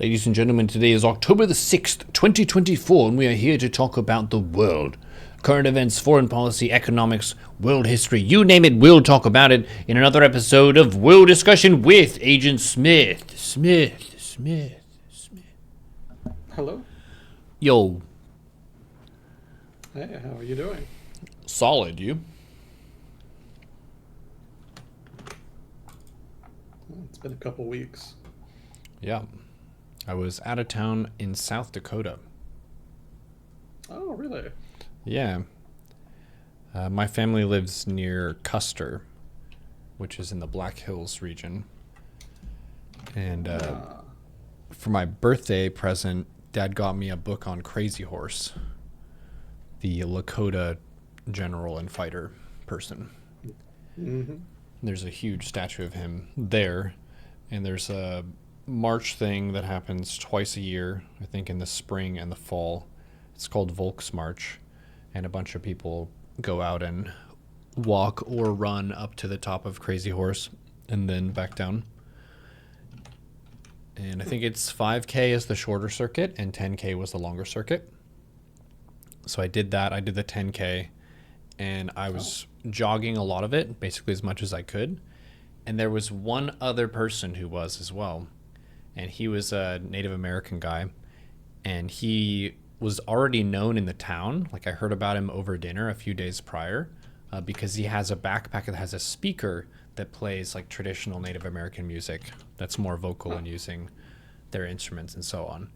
Ladies and gentlemen, today is October the 6th, 2024, and we are here to talk about the world. Current events, foreign policy, economics, world history, you name it, we'll talk about it in another episode of World Discussion with Agent Smith. Smith. Hello. Yo. Hey, how are you doing? Solid, you? Well, it's been a couple weeks. Yeah. I was out of town in South Dakota. Oh, really? Yeah. My family lives near Custer, which is in the Black Hills region. And for my birthday present, Dad got me a book on Crazy Horse, the Lakota general and fighter person. Mm-hmm. There's a huge statue of him there, and there's a march thing that happens twice a year, I think in the spring and the fall. It's called Volksmarch, and a bunch of people go out and walk or run up to the top of Crazy Horse and then back down. And I think it's 5K is the shorter circuit and 10K was the longer circuit. So I did that. I did the 10K, and I was jogging a lot of it, basically as much as I could. And there was one other person who was as well. And he was a Native American guy, and he was already known in the town. Like, I heard about him over dinner a few days prior, because he has a backpack that has a speaker that plays like traditional Native American music that's more vocal and using their instruments and so on.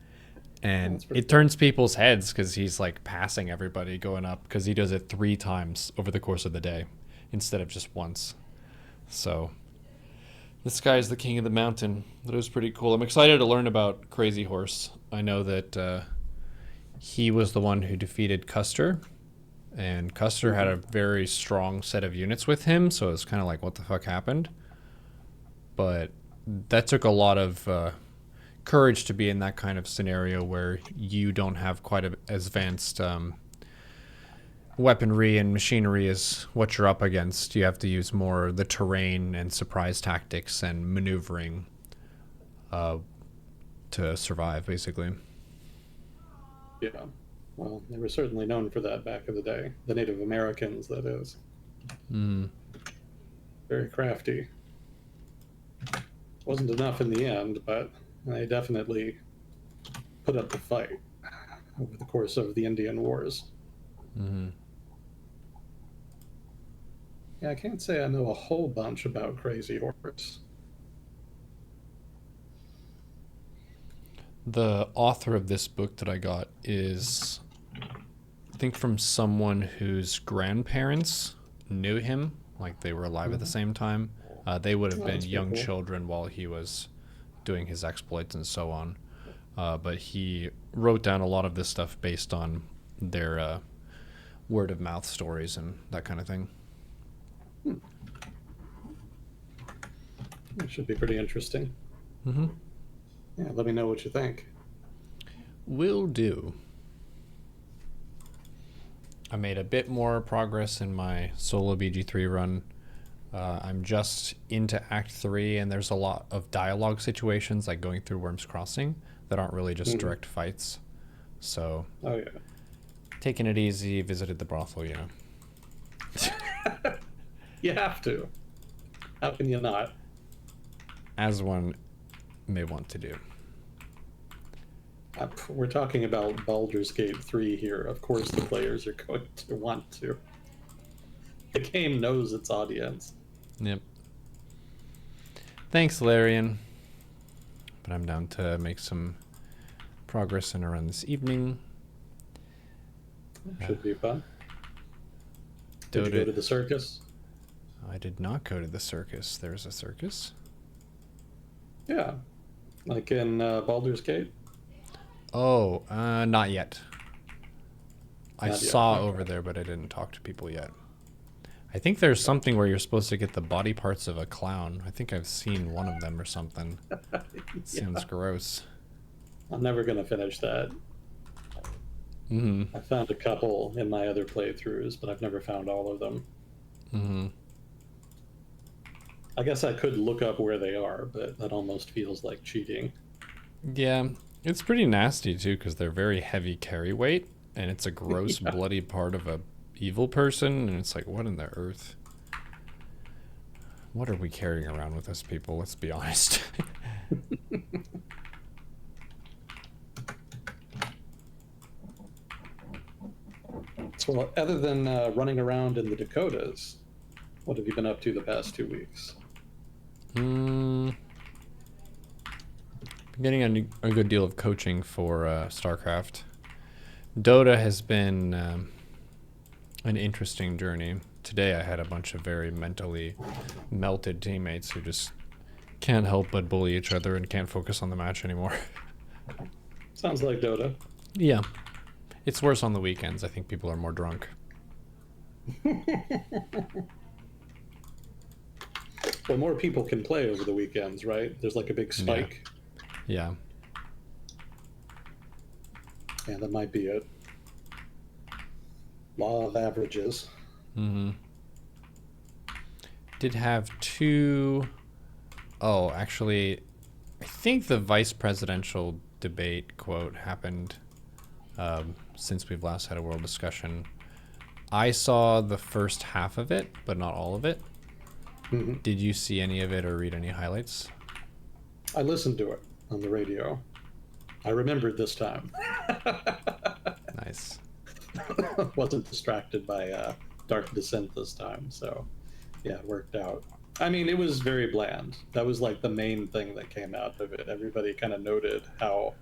And it turns people's heads because he's like passing everybody going up, because he does it 3 times over the course of the day instead of just once. So this guy is the king of the mountain. That was pretty cool. I'm excited to learn about Crazy Horse. I know that he was the one who defeated Custer, and Custer had a very strong set of units with him, so it's kind of like, what the fuck happened? But that took a lot of courage to be in that kind of scenario where you don't have quite as advanced weaponry and machinery as what you're up against. You have to use more the terrain and surprise tactics and maneuvering to survive, basically. Yeah. Well, they were certainly known for that back in the day. The Native Americans, that is. Mm. Very crafty. Wasn't enough in the end, but they definitely put up the fight over the course of the Indian Wars. Mm-hmm. Yeah, I can't say I know a whole bunch about Crazy Horse. The author of this book that I got is, I think, from someone whose grandparents knew him, like they were alive at the same time. They would have been young children while he was doing his exploits and so on. But he wrote down a lot of this stuff based on their word of mouth stories and that kind of thing. It should be pretty interesting. Mm-hmm. Yeah, let me know what you think. Will do. I made a bit more progress in my solo BG3 run. I'm just into Act 3, and there's a lot of dialogue situations, like going through Worm's Crossing, that aren't really just direct fights. So, Oh, yeah. taking it easy, visited the brothel, you know. You have to. How can you not? As one may want to do. We're talking about Baldur's Gate 3 here. Of course the players are going to want to. The game knows its audience. Yep. Thanks, Larian. But I'm down to make some progress in a run this evening. Should be fun. Did you go to the circus? I did not go to the circus. There's a circus? Yeah. Like in Baldur's Gate? Oh, not yet. I Not yet, saw okay. over there, but I didn't talk to people yet. I think there's something where you're supposed to get the body parts of a clown. I think I've seen one of them or something. Sounds gross. I'm never going to finish that. Mm-hmm. I found a couple in my other playthroughs, but I've never found all of them. Mm-hmm. I guess I could look up where they are, but that almost feels like cheating. Yeah, it's pretty nasty too because they're very heavy carry weight, and it's a gross, Yeah. bloody part of a evil person, and it's like, what in the earth? What are we carrying around with us, people? Let's be honest. So, other than running around in the Dakotas, what have you been up to the past 2 weeks? Hmm. Been getting a good deal of coaching for StarCraft. Dota has been an interesting journey. Today I had a bunch of very mentally melted teammates who just can't help but bully each other and can't focus on the match anymore. Sounds like Dota. Yeah. It's worse on the weekends. I think people are more drunk. Well, more people can play over the weekends, right? There's like a big spike. Yeah. Yeah, that might be it. Law of averages. Mm-hmm. Did have two... Oh, actually, I think the vice presidential debate quote happened since we've last had a world discussion. I saw the first half of it, but not all of it. Mm-hmm. Did you see any of it or read any highlights? I listened to it on the radio. I remembered this time. Nice. Wasn't distracted by Dark Descent this time, so yeah, it worked out. I mean, it was very bland. That was like the main thing that came out of it. Everybody kind of noted how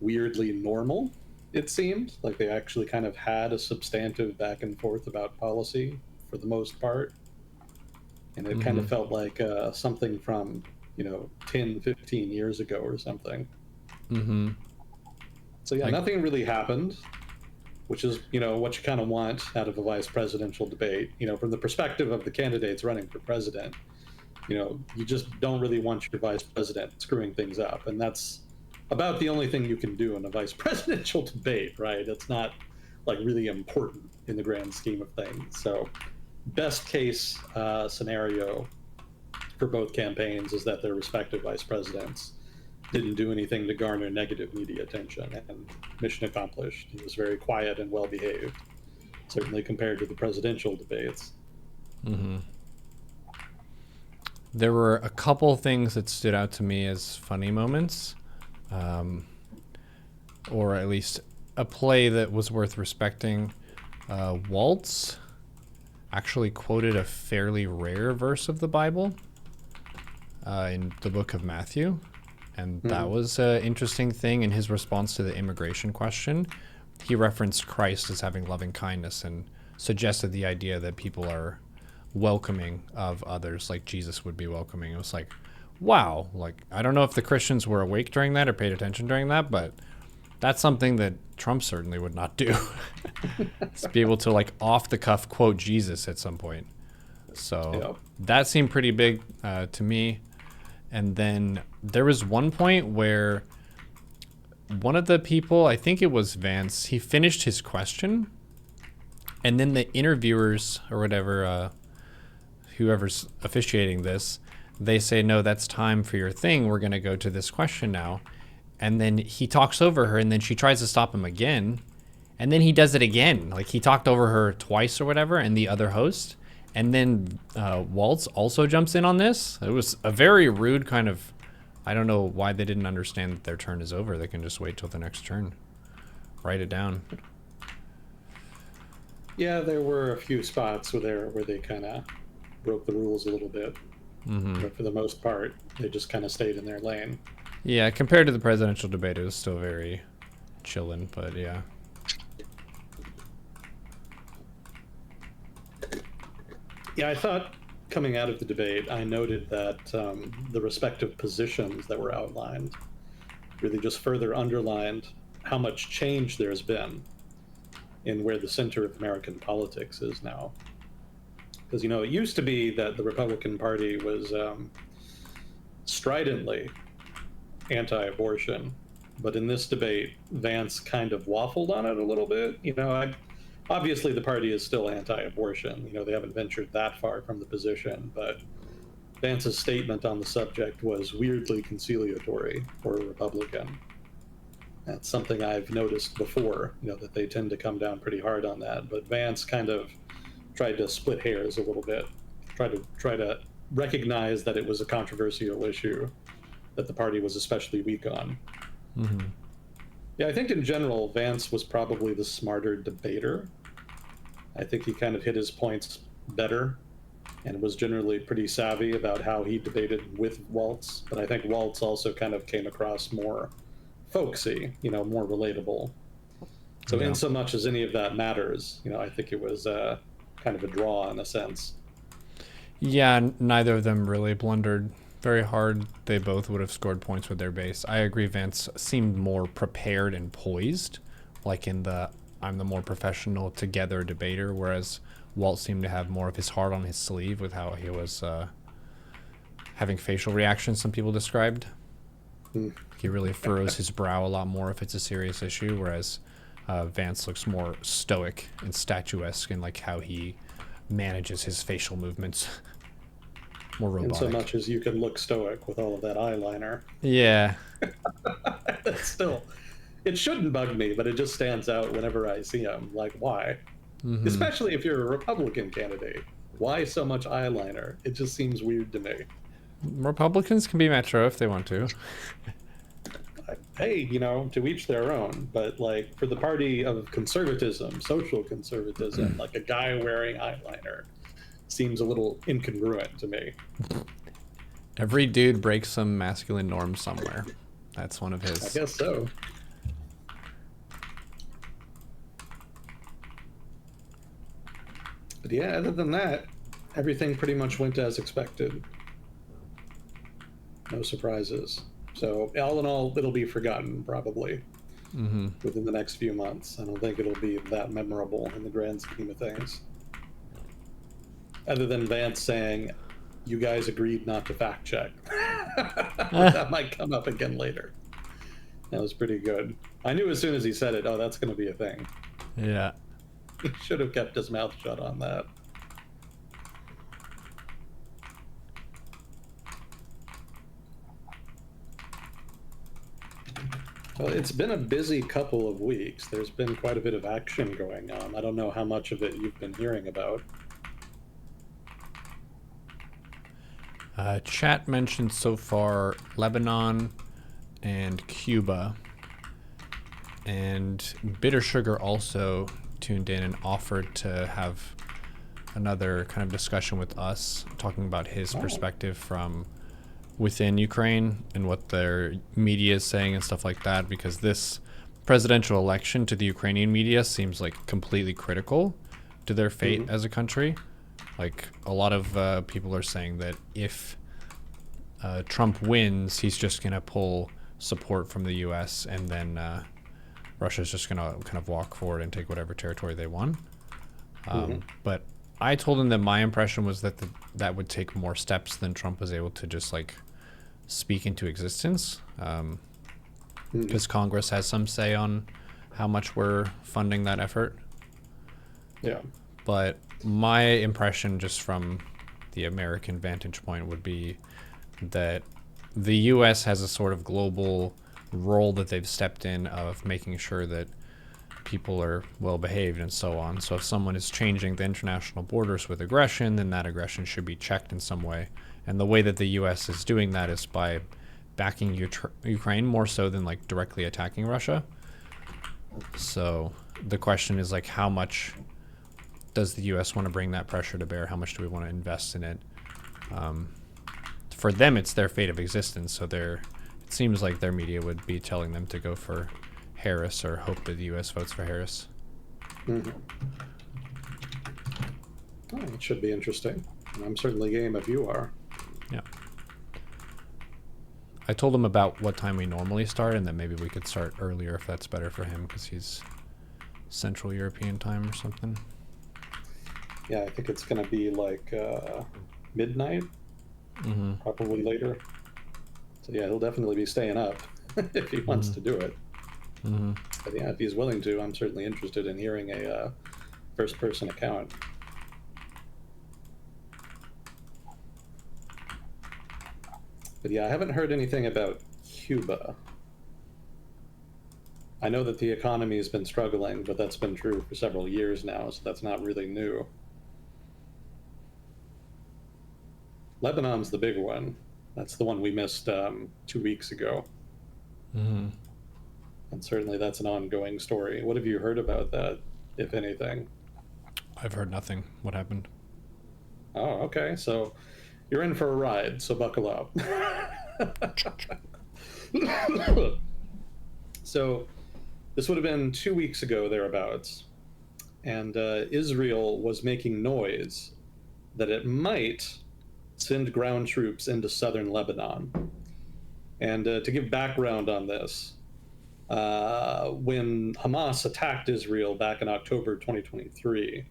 weirdly normal it seemed. Like they actually kind of had a substantive back and forth about policy for the most part. And it kind of felt like something from, 10, 15 years ago or something. Mm-hmm. So yeah, Like, nothing really happened, which is, what you kind of want out of a vice presidential debate. From the perspective of the candidates running for president, you just don't really want your vice president screwing things up. And that's about the only thing you can do in a vice presidential debate, right? It's not like really important in the grand scheme of things. So best case scenario for both campaigns is that their respective vice presidents didn't do anything to garner negative media attention, and mission accomplished. He was very quiet and well behaved, certainly compared to the presidential debates. mm-hmm. There were a couple things that stood out to me as funny moments, or at least a play that was worth respecting. Waltz actually quoted a fairly rare verse of the Bible in the book of Matthew. And that was an interesting thing in his response to the immigration question. He referenced Christ as having loving kindness and suggested the idea that people are welcoming of others like Jesus would be welcoming. It was like, wow. Like, I don't know if the Christians were awake during that or paid attention during that, but that's something that Trump certainly would not do. To be able to, like, off the cuff quote Jesus at some point. So that seemed pretty big to me. And then there was one point where one of the people, I think it was Vance, he finished his question. And then the interviewers or whatever, whoever's officiating this, they say, no, that's time for your thing. We're going to go to this question now. And then he talks over her, and then she tries to stop him again. And then he does it again. Like, he talked over her twice or whatever, and the other host. And then Waltz also jumps in on this. It was a very rude kind of... I don't know why they didn't understand that their turn is over. They can just wait till the next turn. Write it down. Yeah, there were a few spots where they kind of broke the rules a little bit. Mm-hmm. But for the most part, they just kind of stayed in their lane. Yeah, compared to the presidential debate, it was still very chillin', but yeah. Yeah, I thought coming out of the debate, I noted that the respective positions that were outlined really just further underlined how much change there's been in where the center of American politics is now. Because, it used to be that the Republican Party was stridently anti-abortion, but in this debate, Vance kind of waffled on it a little bit. Obviously the party is still anti-abortion. They haven't ventured that far from the position, but Vance's statement on the subject was weirdly conciliatory for a Republican. That's something I've noticed before, that they tend to come down pretty hard on that. But Vance kind of tried to split hairs a little bit, try to recognize that it was a controversial issue that the party was especially weak on. Mm-hmm. Yeah, I think in general, Vance was probably the smarter debater. I think he kind of hit his points better and was generally pretty savvy about how he debated with Waltz. But I think Waltz also kind of came across more folksy, more relatable. So, Yeah. in so much as any of that matters, I think it was kind of a draw in a sense. Yeah, neither of them really blundered very hard. They both would have scored points with their base. I agree Vance seemed more prepared and poised, like in the I'm the more professional together debater, whereas Walt seemed to have more of his heart on his sleeve with how he was having facial reactions, some people described. He really furrows his brow a lot more if it's a serious issue, whereas Vance looks more stoic and statuesque in like how he manages his facial movements. More robotic. In so much as you can look stoic with all of that eyeliner. Yeah. Still, it shouldn't bug me, but it just stands out whenever I see him. Like, why? Mm-hmm. Especially if you're a Republican candidate. Why so much eyeliner? It just seems weird to me. Republicans can be Metro if they want to. Hey, to each their own. But like for the party of conservatism, social conservatism, like a guy wearing eyeliner seems a little incongruent to me. Every dude breaks some masculine norm somewhere. That's one of his. I guess so. But yeah, other than that, everything pretty much went as expected. No surprises. So all in all, it'll be forgotten probably within the next few months. I don't think it'll be that memorable in the grand scheme of things. Other than Vance saying, "You guys agreed not to fact check." That might come up again later. That was pretty good. I knew as soon as he said it, oh, that's going to be a thing. Yeah. He should have kept his mouth shut on that. Well, it's been a busy couple of weeks. There's been quite a bit of action going on. I don't know how much of it you've been hearing about. Chat mentioned so far Lebanon and Cuba. And Bitter Sugar also tuned in and offered to have another kind of discussion with us, talking about his perspective from within Ukraine and what their media is saying and stuff like that, because this presidential election to the Ukrainian media seems like completely critical to their fate as a country. Like a lot of people are saying that if Trump wins, he's just going to pull support from the U.S. and then Russia's just going to kind of walk forward and take whatever territory they want. But I told him that my impression was that that would take more steps than Trump was able to just like speak into existence, because Congress has some say on how much we're funding that effort. Yeah. But my impression just from the American vantage point would be that the U.S. has a sort of global role that they've stepped in of making sure that people are well behaved and so on. So if someone is changing the international borders with aggression, then that aggression should be checked in some way. And the way that the U.S. is doing that is by backing Ukraine more so than like directly attacking Russia. So the question is like, how much does the U.S. want to bring that pressure to bear? How much do we want to invest in it? For them, it's their fate of existence. So it seems like their media would be telling them to go for Harris or hope that the U.S. votes for Harris. Oh, it should be interesting. I'm certainly game if you are. Yeah. I told him about what time we normally start and that maybe we could start earlier if that's better for him because he's Central European time or something. Yeah, I think it's going to be like midnight, probably later. So yeah, he'll definitely be staying up if he wants to do it. But yeah, if he's willing to, I'm certainly interested in hearing a first-person account. But yeah, I haven't heard anything about Cuba. I know that the economy has been struggling, but that's been true for several years now, so that's not really new. Lebanon's the big one. That's the one we missed 2 weeks ago. Mm-hmm. And certainly that's an ongoing story. What have you heard about that, if anything? I've heard nothing. What happened? Oh, okay. So you're in for a ride, so buckle up. So this would have been 2 weeks ago, thereabouts. And Israel was making noise that it might send ground troops into southern Lebanon. And to give background on this, when Hamas attacked Israel back in October 2023,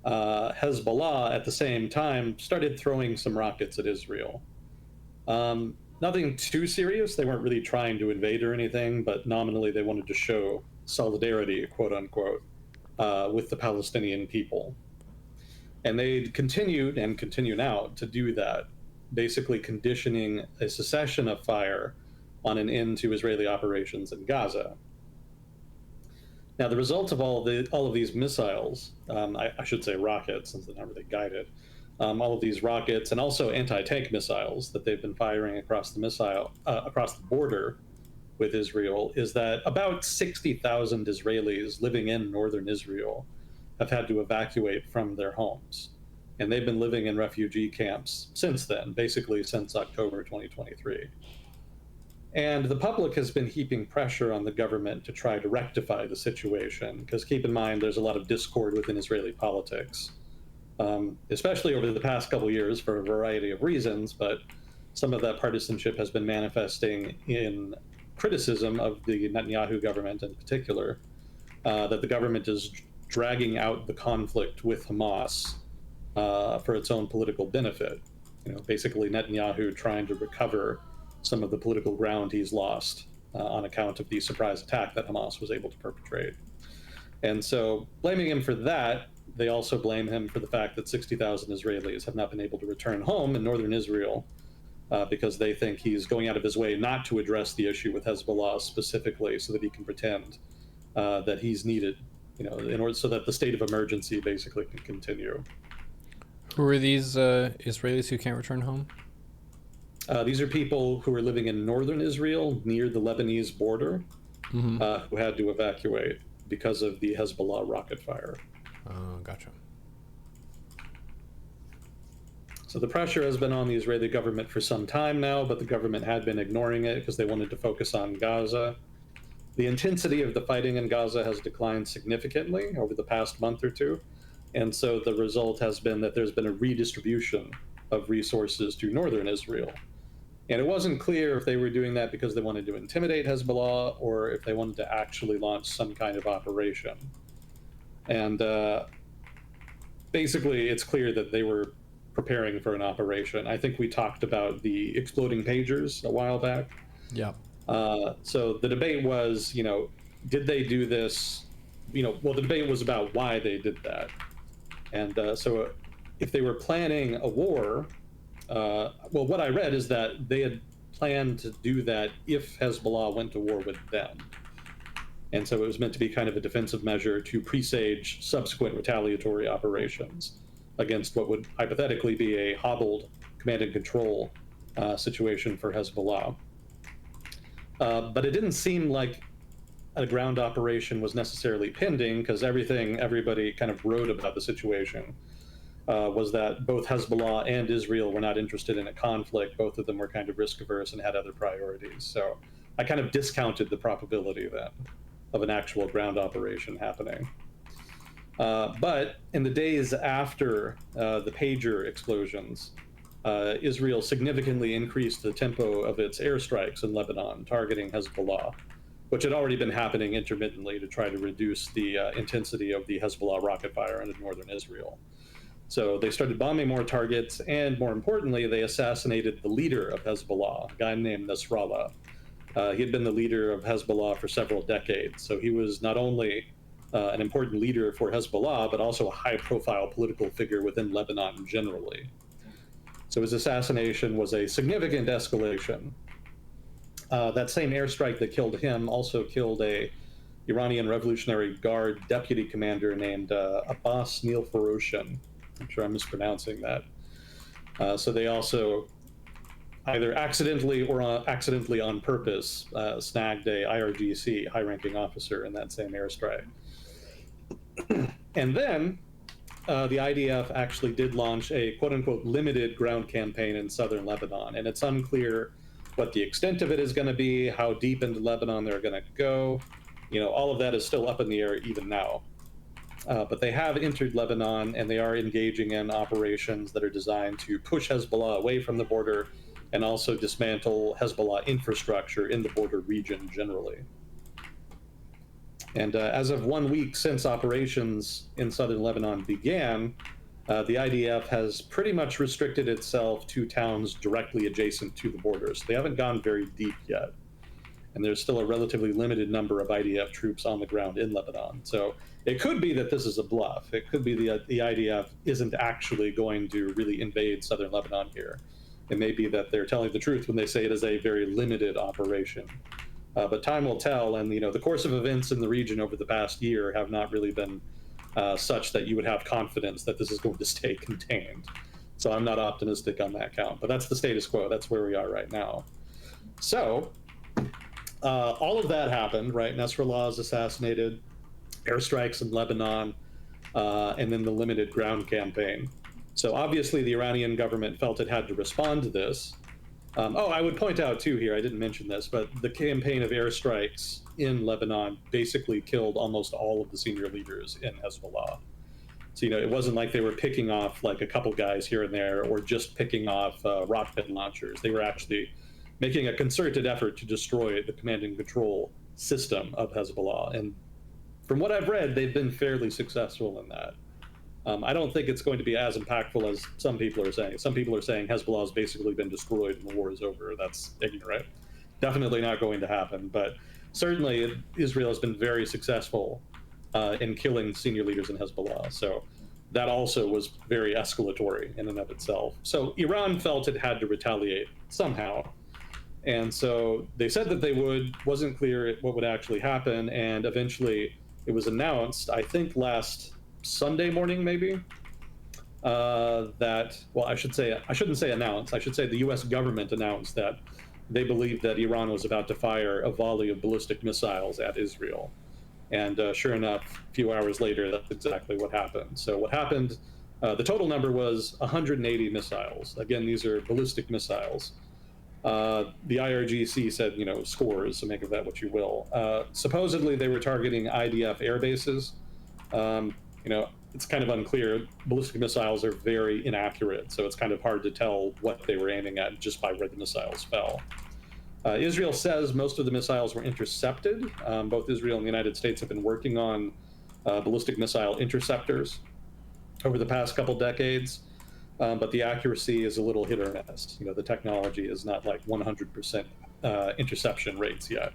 Hezbollah at the same time started throwing some rockets at Israel. Nothing too serious. They weren't really trying to invade or anything, but nominally they wanted to show solidarity, quote unquote, with the Palestinian people. And they continued and continue now to do that, basically conditioning a cessation of fire on an end to Israeli operations in Gaza. Now, the result of all of these missiles, I should say rockets, since they're not really guided, all of these rockets and also anti-tank missiles that they've been firing across the border with Israel, is that about 60,000 Israelis living in northern Israel have had to evacuate from their homes. And they've been living in refugee camps since then, basically since October 2023. And the public has been heaping pressure on the government to try to rectify the situation, because keep in mind, there's a lot of discord within Israeli politics, especially over the past couple years for a variety of reasons, but some of that partisanship has been manifesting in criticism of the Netanyahu government in particular, that the government is dragging out the conflict with Hamas for its own political benefit. Basically Netanyahu trying to recover some of the political ground he's lost on account of the surprise attack that Hamas was able to perpetrate. And so, blaming him for that, they also blame him for the fact that 60,000 Israelis have not been able to return home in northern Israel because they think he's going out of his way not to address the issue with Hezbollah specifically, so that he can pretend that he's needed, in order so that the state of emergency basically can continue. Who are these Israelis who can't return home? These are people who are living in northern Israel near the Lebanese border, Mm-hmm. who had to evacuate because of the Hezbollah rocket fire. Oh, gotcha. So the pressure has been on the Israeli government for some time now, but the government had been ignoring it because they wanted to focus on Gaza. The intensity of the fighting in Gaza has declined significantly over the past month or two. And so the result has been that there's been a redistribution of resources to northern Israel. And it wasn't clear if they were doing that because they wanted to intimidate Hezbollah or if they wanted to actually launch some kind of operation. And basically, it's clear that they were preparing for an operation. I think we talked about the exploding pagers a while back. Yeah. So the debate was, did they do this? Well, the debate was about why they did that. And so if they were planning a war, well, what I read is that they had planned to do that if Hezbollah went to war with them. And so it was meant to be kind of a defensive measure to presage subsequent retaliatory operations against what would hypothetically be a hobbled command and control situation for Hezbollah. But it didn't seem like a ground operation was necessarily pending, because everybody kind of wrote about the situation was that both Hezbollah and Israel were not interested in a conflict. Both of them were kind of risk averse and had other priorities. So I kind of discounted the probability then of an actual ground operation happening. But in the days after the pager explosions, Israel significantly increased the tempo of its airstrikes in Lebanon, targeting Hezbollah, which had already been happening intermittently to try to reduce the intensity of the Hezbollah rocket fire into northern Israel. So they started bombing more targets, and more importantly, they assassinated the leader of Hezbollah, a guy named Nasrallah. He had been the leader of Hezbollah for several decades, so he was not only an important leader for Hezbollah, but also a high-profile political figure within Lebanon generally. So his assassination was a significant escalation. That same airstrike that killed him also killed a Iranian Revolutionary Guard deputy commander named Abbas Nilfaroshan. I'm sure I'm mispronouncing that. So they also either accidentally or accidentally on purpose snagged a IRGC high-ranking officer in that same airstrike. And then the IDF actually did launch a quote-unquote limited ground campaign in southern Lebanon, and it's unclear what the extent of it is going to be, how deep into Lebanon they're going to go. All of that is still up in the air even now. But they have entered Lebanon, and they are engaging in operations that are designed to push Hezbollah away from the border and also dismantle Hezbollah infrastructure in the border region generally. And as of 1 week since operations in southern Lebanon began, the IDF has pretty much restricted itself to towns directly adjacent to the borders. They haven't gone very deep yet. And there's still a relatively limited number of IDF troops on the ground in Lebanon. So it could be that this is a bluff. It could be the IDF isn't actually going to really invade southern Lebanon here. It may be that they're telling the truth when they say it is a very limited operation. But time will tell, and the course of events in the region over the past year have not really been such that you would have confidence that this is going to stay contained. So I'm not optimistic on that count. But that's the status quo. That's where we are right now. So all of that happened, right? Nasrallah is assassinated, airstrikes in Lebanon, and then the limited ground campaign. So obviously the Iranian government felt it had to respond to this. I would point out too here, I didn't mention this, but the campaign of airstrikes in Lebanon basically killed almost all of the senior leaders in Hezbollah. So, it wasn't like they were picking off like a couple guys here and there or just picking off rocket launchers. They were actually making a concerted effort to destroy the command and control system of Hezbollah. And from what I've read, they've been fairly successful in that. I don't think it's going to be as impactful as some people are saying. Some people are saying Hezbollah has basically been destroyed and the war is over. That's ignorant. Definitely not going to happen. But certainly Israel has been very successful in killing senior leaders in Hezbollah. So that also was very escalatory in and of itself. So Iran felt it had to retaliate somehow. And so they said that they would. Wasn't clear what would actually happen. And eventually it was announced, I think last Sunday morning, maybe, I shouldn't say announced. I should say the U.S. government announced that they believed that Iran was about to fire a volley of ballistic missiles at Israel. And sure enough, a few hours later, that's exactly what happened. So what happened, the total number was 180 missiles. Again, these are ballistic missiles. The IRGC said, scores, so make of that what you will. Supposedly, they were targeting IDF air bases. It's kind of unclear. Ballistic missiles are very inaccurate, so it's kind of hard to tell what they were aiming at just by where the missiles fell. Israel says most of the missiles were intercepted. Both Israel and the United States have been working on ballistic missile interceptors over the past couple decades, but the accuracy is a little hit or miss. The technology is not like 100% interception rates yet.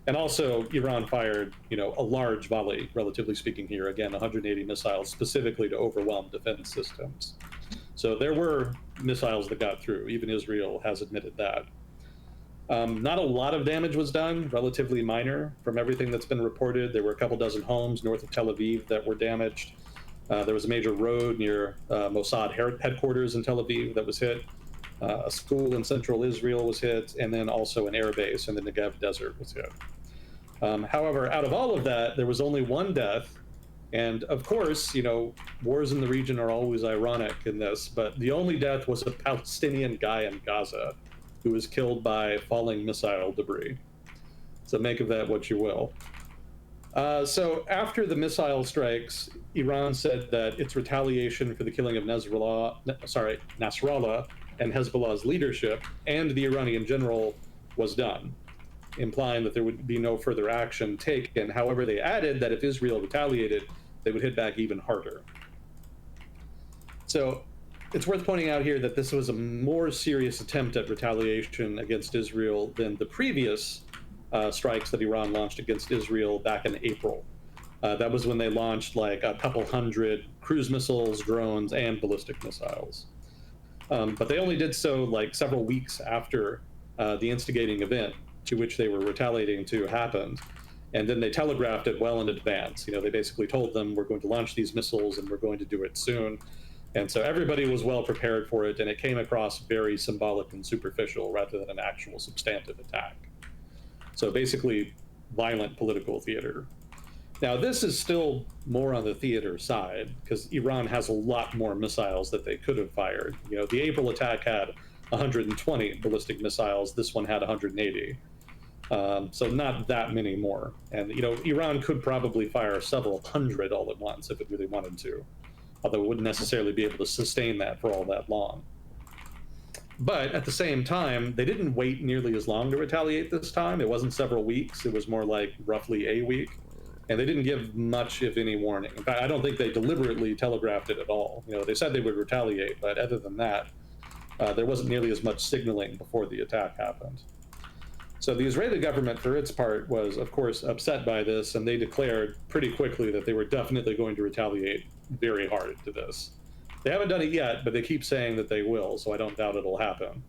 And also, Iran fired, a large volley, relatively speaking here, again, 180 missiles specifically to overwhelm defense systems. So there were missiles that got through. Even Israel has admitted that. Not a lot of damage was done, relatively minor from everything that's been reported. There were a couple dozen homes north of Tel Aviv that were damaged. There was a major road near Mossad headquarters in Tel Aviv that was hit. A school in central Israel was hit, and then also an air base in the Negev desert was hit. However, out of all of that, there was only one death. And of course, wars in the region are always ironic in this, but the only death was a Palestinian guy in Gaza who was killed by falling missile debris. So make of that what you will. So after the missile strikes, Iran said that its retaliation for the killing of Nasrallah and Hezbollah's leadership and the Iranian general was done, implying that there would be no further action taken. However, they added that if Israel retaliated, they would hit back even harder. So it's worth pointing out here that this was a more serious attempt at retaliation against Israel than the previous strikes that Iran launched against Israel back in April. That was when they launched like a couple hundred cruise missiles, drones, and ballistic missiles. But they only did so like several weeks after the instigating event to which they were retaliating to happened. And then they telegraphed it well in advance. They basically told them, we're going to launch these missiles and we're going to do it soon. And so everybody was well prepared for it, and it came across very symbolic and superficial rather than an actual substantive attack. So basically, violent political theater. Now, this is still more on the theater side, because Iran has a lot more missiles that they could have fired. The April attack had 120 ballistic missiles. This one had 180. So not that many more. And, Iran could probably fire several hundred all at once if it really wanted to, although it wouldn't necessarily be able to sustain that for all that long. But at the same time, they didn't wait nearly as long to retaliate this time. It wasn't several weeks. It was more like roughly a week. And they didn't give much, if any, warning. In fact, I don't think they deliberately telegraphed it at all. They said they would retaliate, but other than that, there wasn't nearly as much signaling before the attack happened. So the Israeli government, for its part, was, of course, upset by this, and they declared pretty quickly that they were definitely going to retaliate very hard to this. They haven't done it yet, but they keep saying that they will, so I don't doubt it'll happen.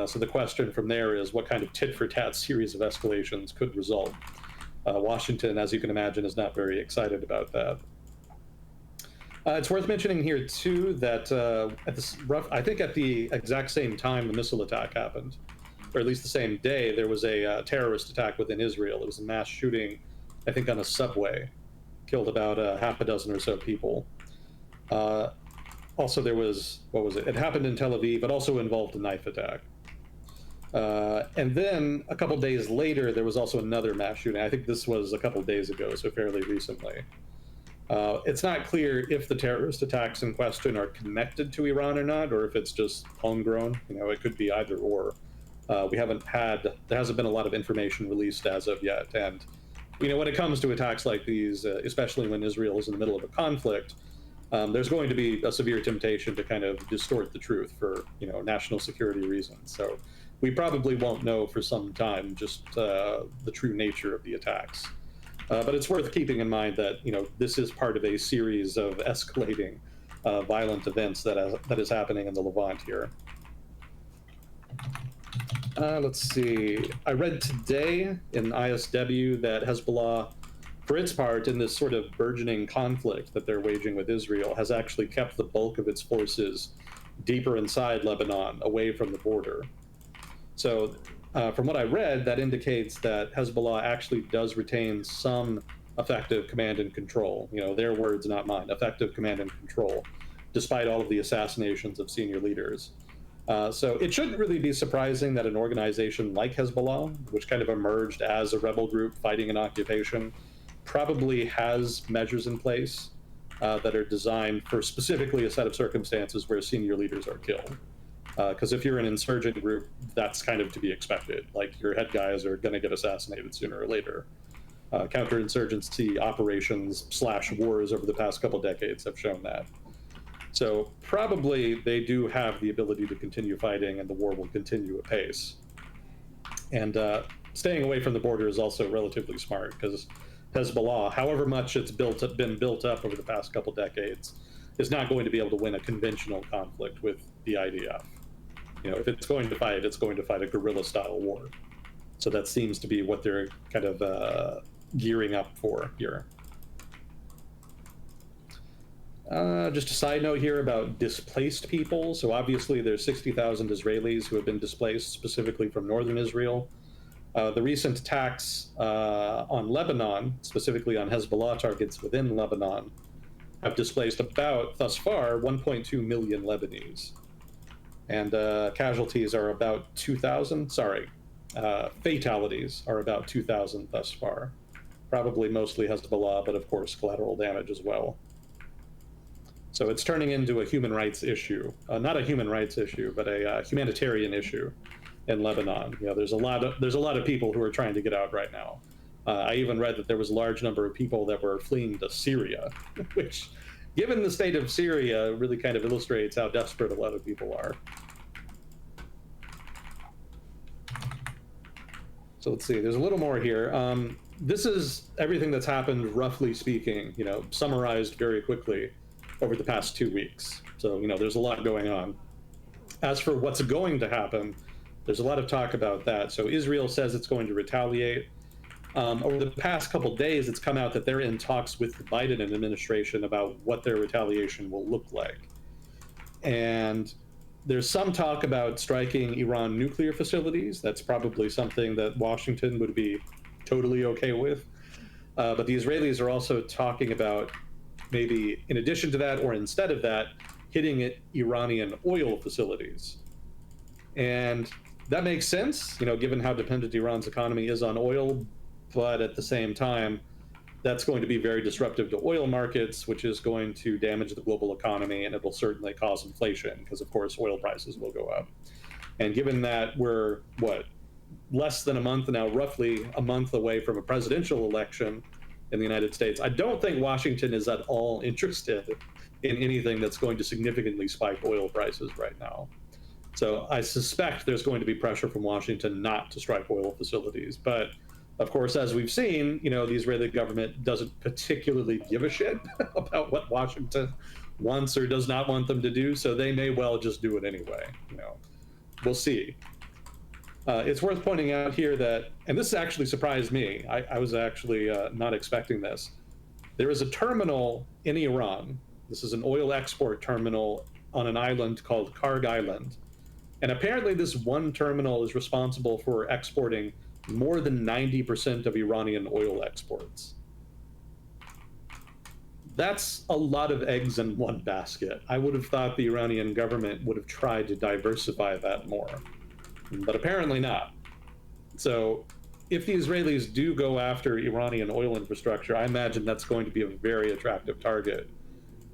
So the question from there is, what kind of tit-for-tat series of escalations could result? Washington, as you can imagine, is not very excited about that. It's worth mentioning here, too, that I think at the exact same time the missile attack happened, or at least the same day, there was a terrorist attack within Israel. It was a mass shooting, I think, on a subway. Killed about half a dozen or so people. Also, there was, what was it? It happened in Tel Aviv, but also involved a knife attack. And then a couple days later, there was also another mass shooting. I think this was a couple days ago, so fairly recently. It's not clear if the terrorist attacks in question are connected to Iran or not, or if it's just homegrown. It could be either or. There hasn't been a lot of information released as of yet. And, when it comes to attacks like these, especially when Israel is in the middle of a conflict, there's going to be a severe temptation to kind of distort the truth for, national security reasons. So we probably won't know for some time just the true nature of the attacks. But it's worth keeping in mind that, this is part of a series of escalating violent events that is happening in the Levant here. Let's see. I read today in ISW that Hezbollah, for its part, in this sort of burgeoning conflict that they're waging with Israel, has actually kept the bulk of its forces deeper inside Lebanon, away from the border. So, from what I read, that indicates that Hezbollah actually does retain some effective command and control. Their words, not mine. Effective command and control, despite all of the assassinations of senior leaders. So it shouldn't really be surprising that an organization like Hezbollah, which kind of emerged as a rebel group fighting an occupation, probably has measures in place that are designed for specifically a set of circumstances where senior leaders are killed. Because if you're an insurgent group, that's kind of to be expected. Like, your head guys are going to get assassinated sooner or later. Counterinsurgency operations / wars over the past couple decades have shown that. So probably they do have the ability to continue fighting, and the war will continue apace. And staying away from the border is also relatively smart, because Hezbollah, however much it's been built up over the past couple decades, is not going to be able to win a conventional conflict with the IDF. If it's going to fight, it's going to fight a guerrilla-style war. So that seems to be what they're kind of gearing up for here. Just a side note here about displaced people. So obviously there's 60,000 Israelis who have been displaced, specifically from northern Israel. The recent attacks on Lebanon, specifically on Hezbollah targets within Lebanon, have displaced about, thus far, 1.2 million Lebanese. And casualties are about 2,000. Fatalities are about 2,000 thus far. Probably mostly Hezbollah, but of course collateral damage as well. So it's turning into a human rights issue. Not a human rights issue, but a humanitarian issue in Lebanon. There's a lot of people who are trying to get out right now. I even read that there was a large number of people that were fleeing to Syria, which, given the state of Syria, really kind of illustrates how desperate a lot of people are. So let's see, there's a little more here. This is everything that's happened, roughly speaking, summarized very quickly over the past 2 weeks. So, there's a lot going on. as for what's going to happen, there's a lot of talk about that. So Israel says it's going to retaliate. Over the past couple days, it's come out that they're in talks with the Biden administration about what their retaliation will look like. And there's some talk about striking Iran nuclear facilities. That's probably something that Washington would be totally okay with. But the Israelis are also talking about maybe in addition to that or instead of that, hitting Iranian oil facilities. And that makes sense, given how dependent Iran's economy is on oil. But at the same time, that's going to be very disruptive to oil markets, which is going to damage the global economy, and it will certainly cause inflation because, of course, oil prices will go up. And given that we're, less than a month now, roughly a month away from a presidential election in the United States, I don't think Washington is at all interested in anything that's going to significantly spike oil prices right now. So I suspect there's going to be pressure from Washington not to strike oil facilities. But of course, as we've seen, the Israeli government doesn't particularly give a shit about what Washington wants or does not want them to do. So they may well just do it anyway. We'll see. It's worth pointing out here that, and this actually surprised me, I was actually not expecting this. There is a terminal in Iran. This is an oil export terminal on an island called Chagos Island. And apparently this one terminal is responsible for exporting more than 90% of Iranian oil exports. That's a lot of eggs in one basket. I would have thought the Iranian government would have tried to diversify that more, but apparently not. So if the Israelis do go after Iranian oil infrastructure, I imagine that's going to be a very attractive target.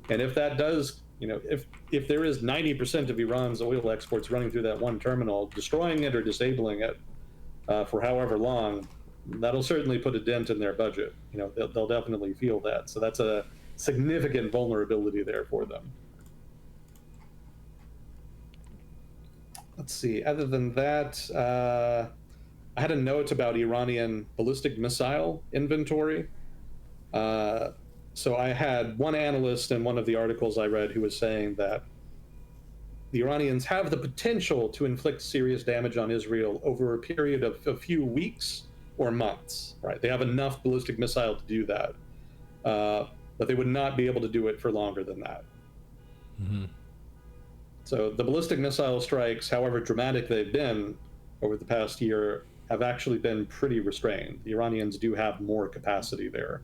And if that does, if there is 90% of Iran's oil exports running through that one terminal, destroying it or disabling it for however long, that'll certainly put a dent in their budget. They'll definitely feel that. So that's a significant vulnerability there for them. Let's see. Other than that, I had a note about Iranian ballistic missile inventory. So I had one analyst in one of the articles I read who was saying that the Iranians have the potential to inflict serious damage on Israel over a period of a few weeks or months, right? They have enough ballistic missile to do that, but they would not be able to do it for longer than that. Mm-hmm. So the ballistic missile strikes, however dramatic they've been over the past year, have actually been pretty restrained. The Iranians do have more capacity there.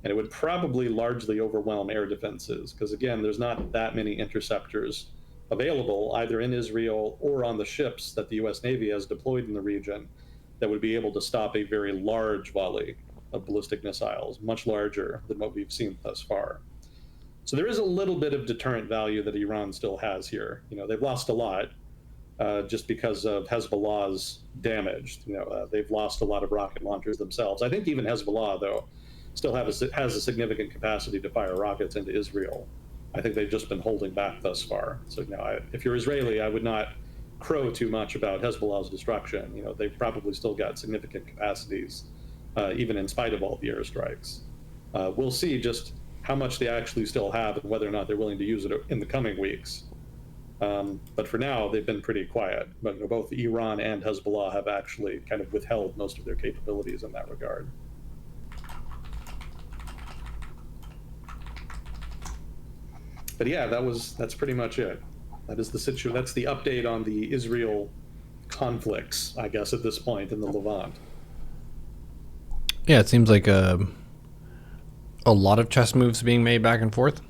And it would probably largely overwhelm air defenses because, again, there's not that many interceptors available either in Israel or on the ships that the US Navy has deployed in the region that would be able to stop a very large volley of ballistic missiles, much larger than what we've seen thus far. So there is a little bit of deterrent value that Iran still has here. They've lost a lot just because of Hezbollah's damage. They've lost a lot of rocket launchers themselves. I think even Hezbollah, though, still has a significant capacity to fire rockets into Israel. I think they've just been holding back thus far. So if you're Israeli, I would not crow too much about Hezbollah's destruction. They've probably still got significant capacities, even in spite of all the airstrikes. We'll see just how much they actually still have and whether or not they're willing to use it in the coming weeks. But for now, they've been pretty quiet. But both Iran and Hezbollah have actually kind of withheld most of their capabilities in that regard. But yeah, that's pretty much it. That is the situation. That's the update on the Israel conflicts, I guess, at this point in the Levant. Yeah, it seems like a lot of chess moves being made back and forth.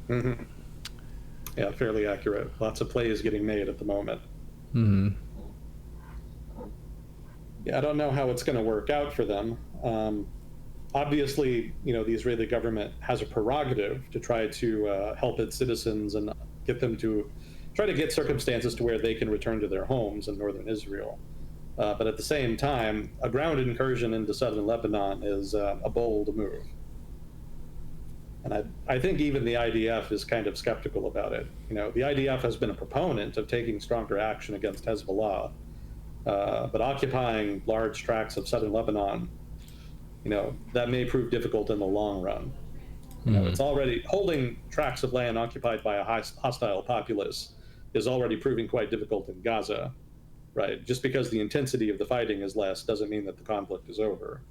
Mm-hmm. Yeah, fairly accurate. Lots of plays getting made at the moment. Mm-hmm. Yeah, I don't know how it's going to work out for them. Obviously, the Israeli government has a prerogative to try to help its citizens and get them to try to get circumstances to where they can return to their homes in northern Israel. But at the same time, a ground incursion into southern Lebanon is a bold move. And I think even the IDF is kind of skeptical about it. The IDF has been a proponent of taking stronger action against Hezbollah, but occupying large tracts of southern Lebanon, that may prove difficult in the long run. It's already holding tracts of land occupied by a hostile populace is already proving quite difficult in Gaza, right? Just because the intensity of the fighting is less doesn't mean that the conflict is over.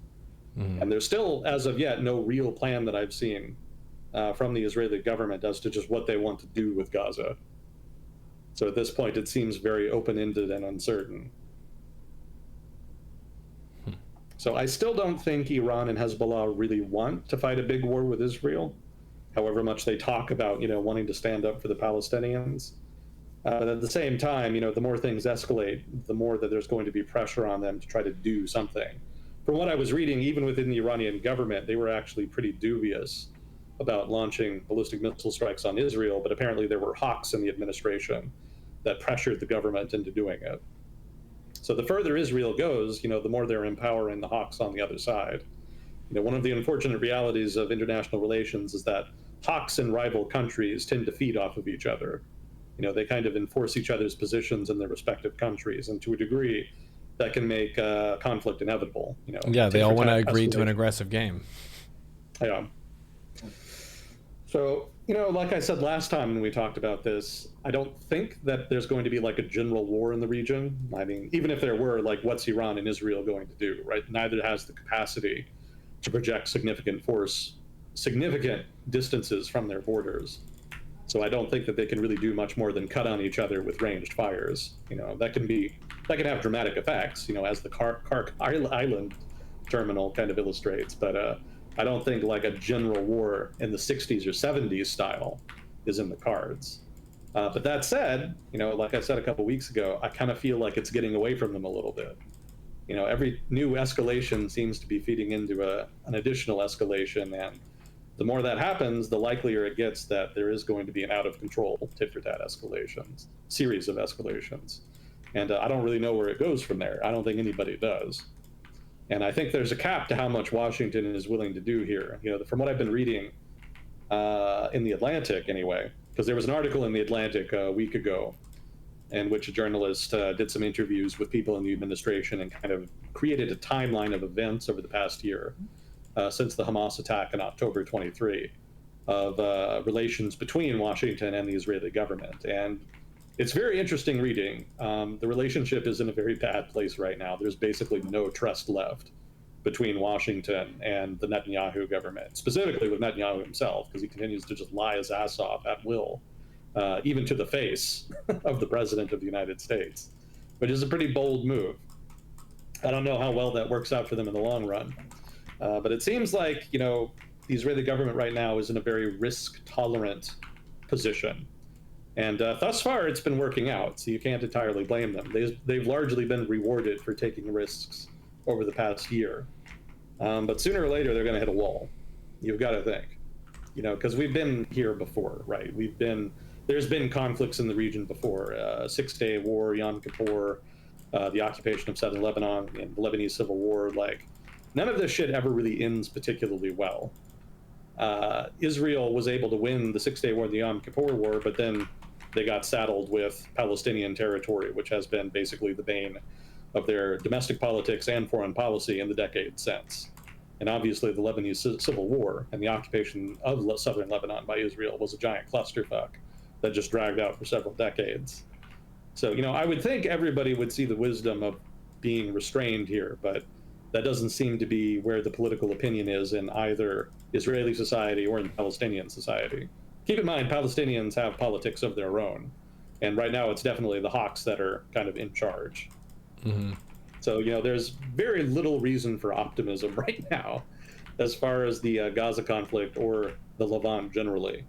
And there's still, as of yet, no real plan that I've seen from the Israeli government as to just what they want to do with Gaza. So at this point, it seems very open-ended and uncertain. So I still don't think Iran and Hezbollah really want to fight a big war with Israel, however much they talk about, wanting to stand up for the Palestinians. But at the same time, the more things escalate, the more that there's going to be pressure on them to try to do something. From what I was reading, even within the Iranian government, they were actually pretty dubious about launching ballistic missile strikes on Israel, but apparently there were hawks in the administration that pressured the government into doing it. So the further Israel goes, the more they're empowering the hawks on the other side. One of the unfortunate realities of international relations is that hawks in rival countries tend to feed off of each other. They kind of enforce each other's positions in their respective countries, and to a degree, that can make conflict inevitable. Yeah, they all want to agree to an aggressive game. Yeah. So, like I said last time when we talked about this, I don't think that there's going to be like a general war in the region. I mean, even if there were, like, what's Iran and Israel going to do, right? Neither has the capacity to project significant distances from their borders. So I don't think that they can really do much more than cut on each other with ranged fires. That can have dramatic effects, as the Kark Island terminal kind of illustrates. But I don't think like a general war in the 60s or 70s style is in the cards. But that said, like I said a couple weeks ago, I kind of feel like it's getting away from them a little bit. Every new escalation seems to be feeding into an additional escalation, and the more that happens, the likelier it gets that there is going to be an out-of-control tit-for-tat series of escalations. And I don't really know where it goes from there. I don't think anybody does. And I think there's a cap to how much Washington is willing to do here. From what I've been reading in The Atlantic anyway, because there was an article in The Atlantic a week ago in which a journalist did some interviews with people in the administration and kind of created a timeline of events over the past year. Since the Hamas attack in October 23, of relations between Washington and the Israeli government. And it's very interesting reading. The relationship is in a very bad place right now. There's basically no trust left between Washington and the Netanyahu government, specifically with Netanyahu himself, because he continues to just lie his ass off at will, even to the face of the President of the United States, which is a pretty bold move. I don't know how well that works out for them in the long run. But it seems like, the Israeli government right now is in a very risk-tolerant position. And thus far, it's been working out, so you can't entirely blame them. They've largely been rewarded for taking risks over the past year. But sooner or later, they're going to hit a wall. You've got to think. Because we've been here before, right? There's been conflicts in the region before. Six-Day War, Yom Kippur, the occupation of southern Lebanon, and the Lebanese Civil War, none of this shit ever really ends particularly well. Israel was able to win the Six-Day War, the Yom Kippur War, but then they got saddled with Palestinian territory, which has been basically the bane of their domestic politics and foreign policy in the decades since. And obviously the Lebanese Civil War and the occupation of southern Lebanon by Israel was a giant clusterfuck that just dragged out for several decades. So, I would think everybody would see the wisdom of being restrained here, but that doesn't seem to be where the political opinion is in either Israeli society or in Palestinian society. Keep in mind, Palestinians have politics of their own. And right now, it's definitely the hawks that are kind of in charge. Mm-hmm. So, there's very little reason for optimism right now as far as the Gaza conflict or the Levant generally.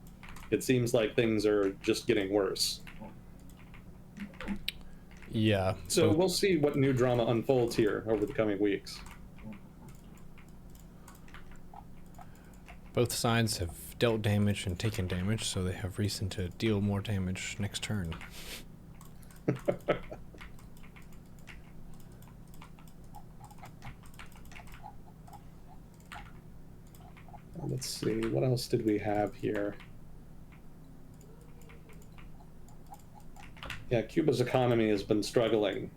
It seems like things are just getting worse. Yeah. So we'll see what new drama unfolds here over the coming weeks. Both sides have dealt damage and taken damage, so they have reason to deal more damage next turn. Let's see, what else did we have here? Yeah, Cuba's economy has been struggling.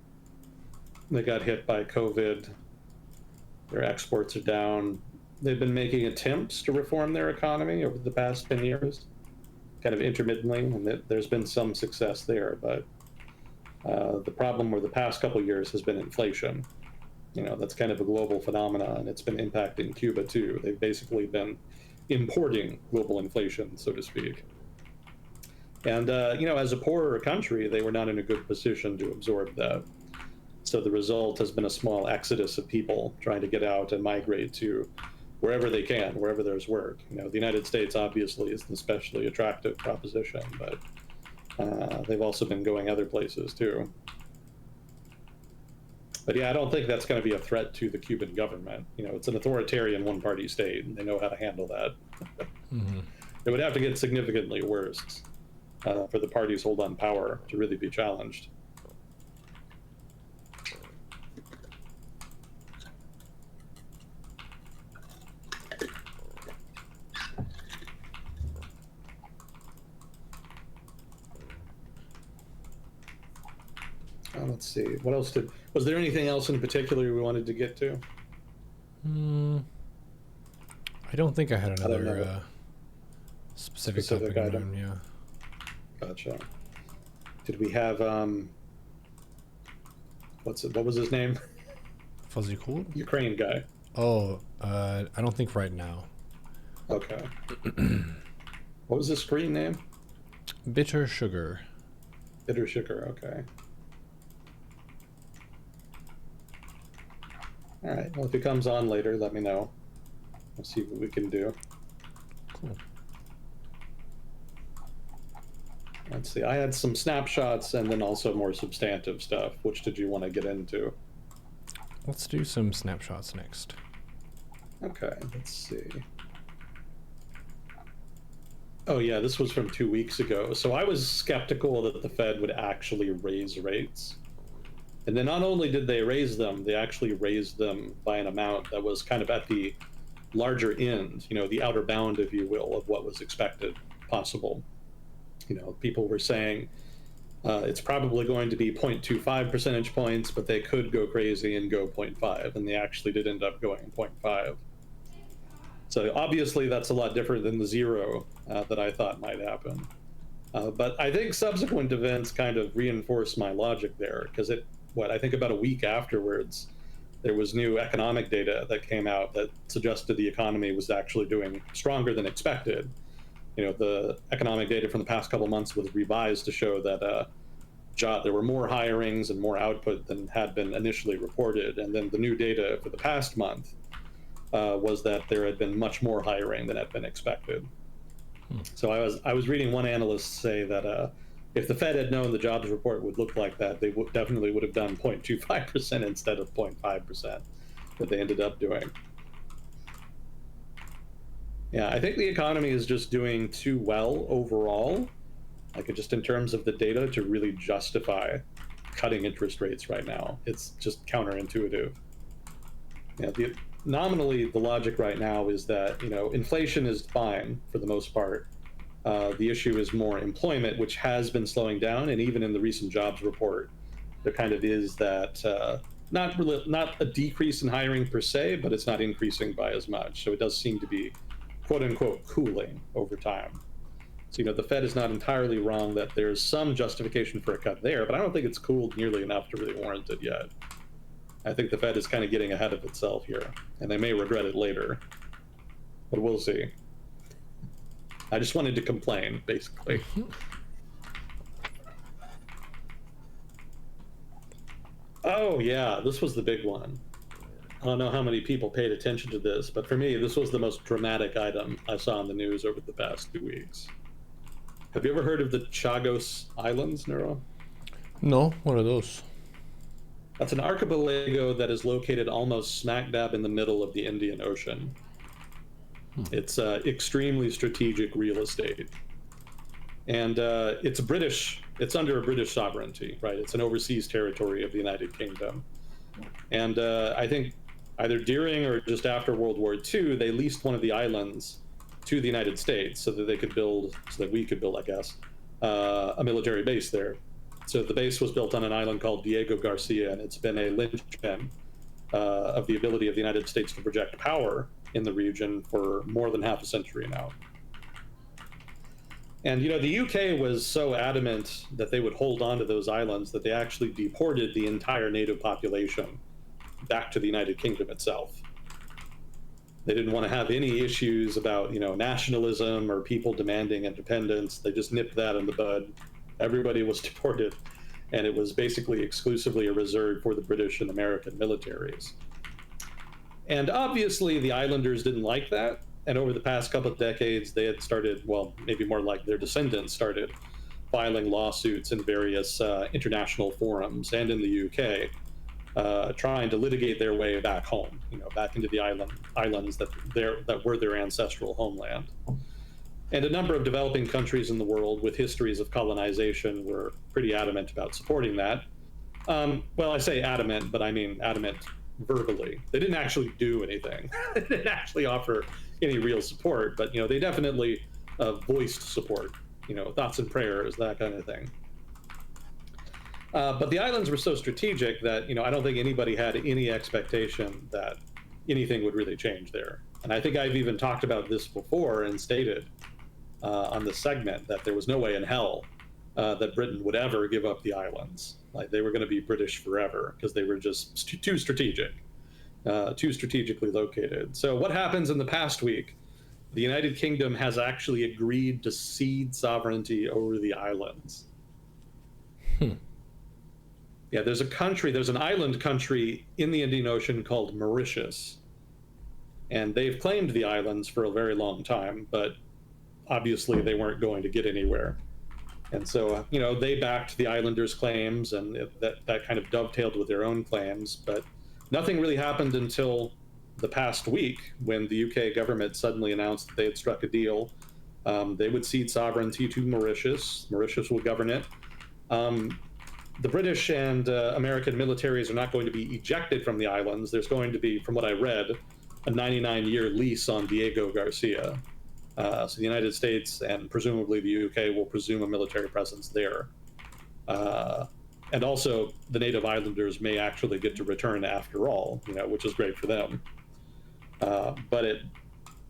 They got hit by COVID. Their exports are down. they've been making attempts to reform their economy over the past 10 years, kind of intermittently, and there's been some success there. But the problem over the past couple of years has been inflation. That's kind of a global phenomenon, and it's been impacting Cuba too. They've basically been importing global inflation, so to speak. And, as a poorer country, they were not in a good position to absorb that. So the result has been a small exodus of people trying to get out and migrate to wherever they can, wherever there's work. The United States obviously is an especially attractive proposition, but they've also been going other places too. But yeah, I don't think that's going to be a threat to the Cuban government. It's an authoritarian one-party state, and they know how to handle that. Mm-hmm. It would have to get significantly worse for the parties hold on power to really be challenged. Let's see. What else was there anything else in particular we wanted to get to? I don't think I had another specific topic item. Yeah. Gotcha. Did we have what was his name? Fuzzy Cool? Ukraine guy. Oh, I don't think right now. Okay. What was his screen name? Bitter Sugar. Bitter Sugar, okay. All right, well, if he comes on later, let me know. We'll see what we can do. Cool. Let's see, I had some snapshots and then also more substantive stuff. Which did you want to get into? Let's do some snapshots next. Okay, let's see. Oh yeah, this was from 2 weeks ago. So I was skeptical that the Fed would actually raise rates. And then not only did they raise them, they actually raised them by an amount that was kind of at the larger end, the outer bound, if you will, of what was expected, possible. People were saying it's probably going to be 0.25 percentage points, but they could go crazy and go 0.5, and they actually did end up going 0.5. So obviously that's a lot different than the 0 that I thought might happen. But I think subsequent events kind of reinforce my logic there, because I think about a week afterwards, there was new economic data that came out that suggested the economy was actually doing stronger than expected. The economic data from the past couple months was revised to show that there were more hirings and more output than had been initially reported. And then the new data for the past month was that there had been much more hiring than had been expected. So I was reading one analyst say that if the Fed had known the jobs report would look like that, they definitely would have done 0.25% instead of 0.5% that they ended up doing. Yeah, I think the economy is just doing too well overall, just in terms of the data, to really justify cutting interest rates right now. It's just counterintuitive. Nominally, the logic right now is that, inflation is fine for the most part. The issue is more employment, which has been slowing down, and even in the recent jobs report, there kind of is that not a decrease in hiring per se, but it's not increasing by as much. So it does seem to be, quote unquote, cooling over time. So the Fed is not entirely wrong that there's some justification for a cut there, but I don't think it's cooled nearly enough to really warrant it yet. I think the Fed is kind of getting ahead of itself here, and they may regret it later, but we'll see. I just wanted to complain, basically. Oh, yeah, this was the big one. I don't know how many people paid attention to this, but for me, this was the most dramatic item I saw in the news over the past 2 weeks. Have you ever heard of the Chagos Islands, Neuro? No, what are those? That's an archipelago that is located almost smack dab in the middle of the Indian Ocean. It's extremely strategic real estate. And it's under a British sovereignty, right? It's an overseas territory of the United Kingdom. And I think either during or just after World War II, they leased one of the islands to the United States so that we could build, I guess, a military base there. So the base was built on an island called Diego Garcia, and it's been a linchpin of the ability of the United States to project power in the region for more than half a century now. And the UK was so adamant that they would hold on to those islands that they actually deported the entire native population back to the United Kingdom itself. They didn't want to have any issues about nationalism or people demanding independence. They just nipped that in the bud. Everybody was deported, and it was basically exclusively reserved for the British and American militaries. And obviously the islanders didn't like that, and over the past couple of decades they had started, well, maybe more like their descendants started filing lawsuits in various international forums and in the UK, trying to litigate their way back home, back into the islands that were their ancestral homeland. And a number of developing countries in the world with histories of colonization were pretty adamant about supporting that. Well, I say adamant, but I mean adamant verbally. They didn't actually do anything. They didn't actually offer any real support, but they definitely voiced support, thoughts and prayers, that kind of thing. But the islands were so strategic that I don't think anybody had any expectation that anything would really change there. And I think I've even talked about this before and stated on this segment that there was no way in hell that Britain would ever give up the islands. Like, they were going to be British forever because they were just too strategic, too strategically located. So what happens in the past week? The United Kingdom has actually agreed to cede sovereignty over the islands. Yeah, there's an island country in the Indian Ocean called Mauritius. And they've claimed the islands for a very long time, but obviously they weren't going to get anywhere. And so, they backed the islanders' claims, and that kind of dovetailed with their own claims. But nothing really happened until the past week, when the UK government suddenly announced that they had struck a deal. They would cede sovereignty to Mauritius. Mauritius will govern it. The British and American militaries are not going to be ejected from the islands. There's going to be, from what I read, a 99-year lease on Diego Garcia. So the United States and presumably the UK will presume a military presence there. And also, the native islanders may actually get to return after all, which is great for them. But it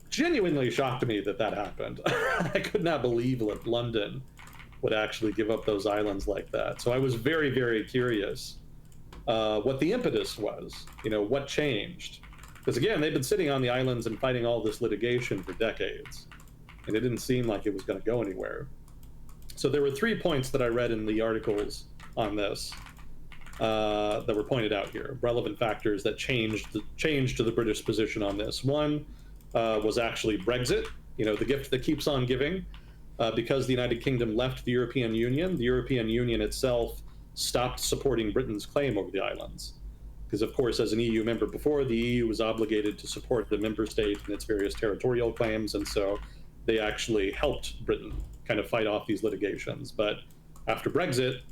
genuinely shocked me that happened. I could not believe that London would actually give up those islands like that. So I was very, very curious what the impetus was, what changed. Because again, they've been sitting on the islands and fighting all this litigation for decades, and it didn't seem like it was going to go anywhere. So there were 3 points that I read in the articles on this that were pointed out here, relevant factors that changed the British position on this. One was actually Brexit, the gift that keeps on giving. Because the United Kingdom left the European Union itself stopped supporting Britain's claim over the islands. Because, of course, as an EU member before, the EU was obligated to support the member state in its various territorial claims, and so they actually helped Britain kind of fight off these litigations. But after Brexit,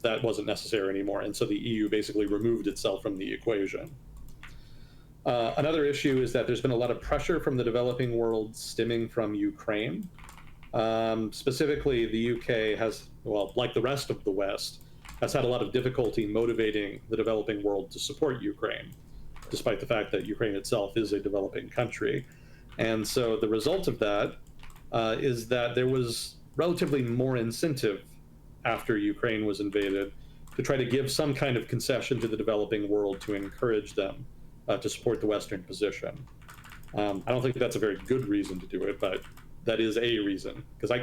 that wasn't necessary anymore, and so the EU basically removed itself from the equation. Another issue is that there's been a lot of pressure from the developing world stemming from Ukraine. Specifically, the UK has, well, like the rest of the West, has had a lot of difficulty motivating the developing world to support Ukraine, despite the fact that Ukraine itself is a developing country. And so the result of that is that there was relatively more incentive after Ukraine was invaded to try to give some kind of concession to the developing world to encourage them to support the Western position. I don't think that's a very good reason to do it, but that is a reason. Because I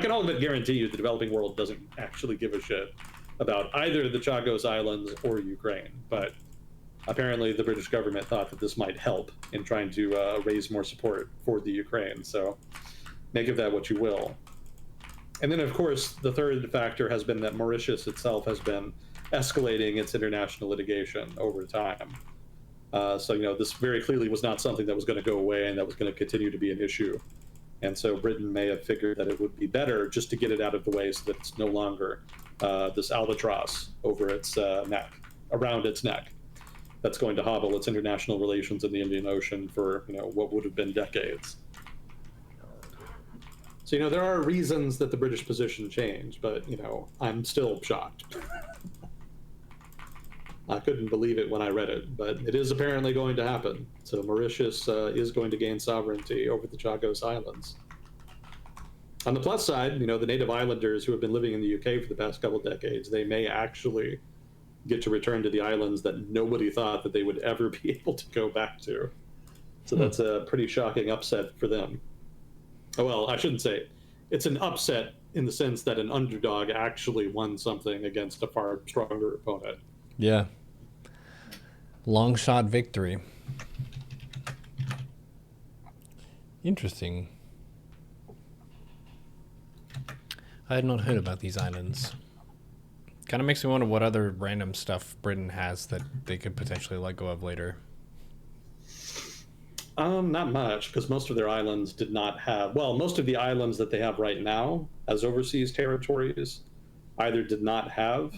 can all but guarantee you the developing world doesn't actually give a shit about either the Chagos Islands or Ukraine. But apparently the British government thought that this might help in trying to raise more support for the Ukraine. So make of that what you will. And then, of course, the third factor has been that Mauritius itself has been escalating its international litigation over time. So, this very clearly was not something that was going to go away and that was going to continue to be an issue. And so Britain may have figured that it would be better just to get it out of the way so that it's no longer this albatross over its neck, around its neck, that's going to hobble its international relations in the Indian Ocean for, what would have been decades. So, there are reasons that the British position changed, but, I'm still shocked. I couldn't believe it when I read it, but it is apparently going to happen. So Mauritius is going to gain sovereignty over the Chagos Islands. On the plus side, the native islanders who have been living in the UK for the past couple decades, they may actually get to return to the islands that nobody thought that they would ever be able to go back to. So that's a pretty shocking upset for them. Oh, well, I shouldn't say it. It's an upset in the sense that an underdog actually won something against a far stronger opponent. Yeah. Long shot victory. Interesting. I had not heard about these islands. Kind of makes me wonder what other random stuff Britain has that they could potentially let go of later. Not much, because most of their islands did not have, well, most of the islands that they have right now as overseas territories either did not have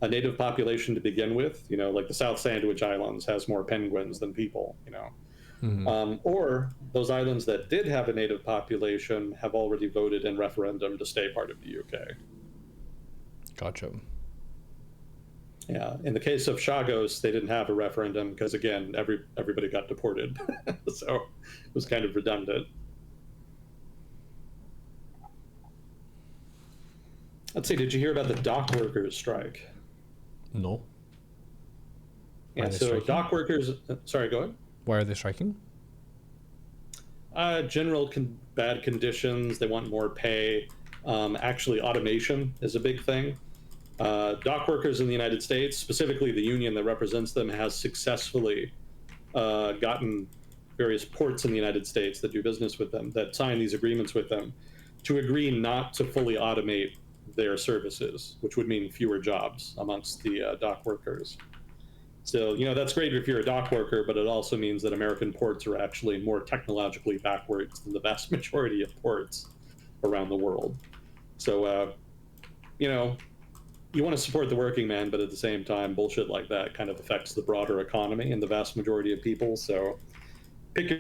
a native population to begin with, like the South Sandwich Islands has more penguins than people, or those islands that did have a native population have already voted in referendum to stay part of the UK. Gotcha. Yeah, in the case of Chagos, they didn't have a referendum because, again, everybody got deported. So it was kind of redundant. Let's see, did you hear about the dock workers strike? No. Yeah, so dock workers, sorry, go ahead. Why are they striking? General bad conditions, they want more pay. Actually, automation is a big thing. Dock workers in the United States, specifically the union that represents them, has successfully gotten various ports in the United States that do business with them, that sign these agreements with them, to agree not to fully automate their services, which would mean fewer jobs amongst the dock workers. So, that's great if you're a dock worker, but it also means that American ports are actually more technologically backwards than the vast majority of ports around the world. So, you want to support the working man, but at the same time, bullshit like that kind of affects the broader economy and the vast majority of people. So pick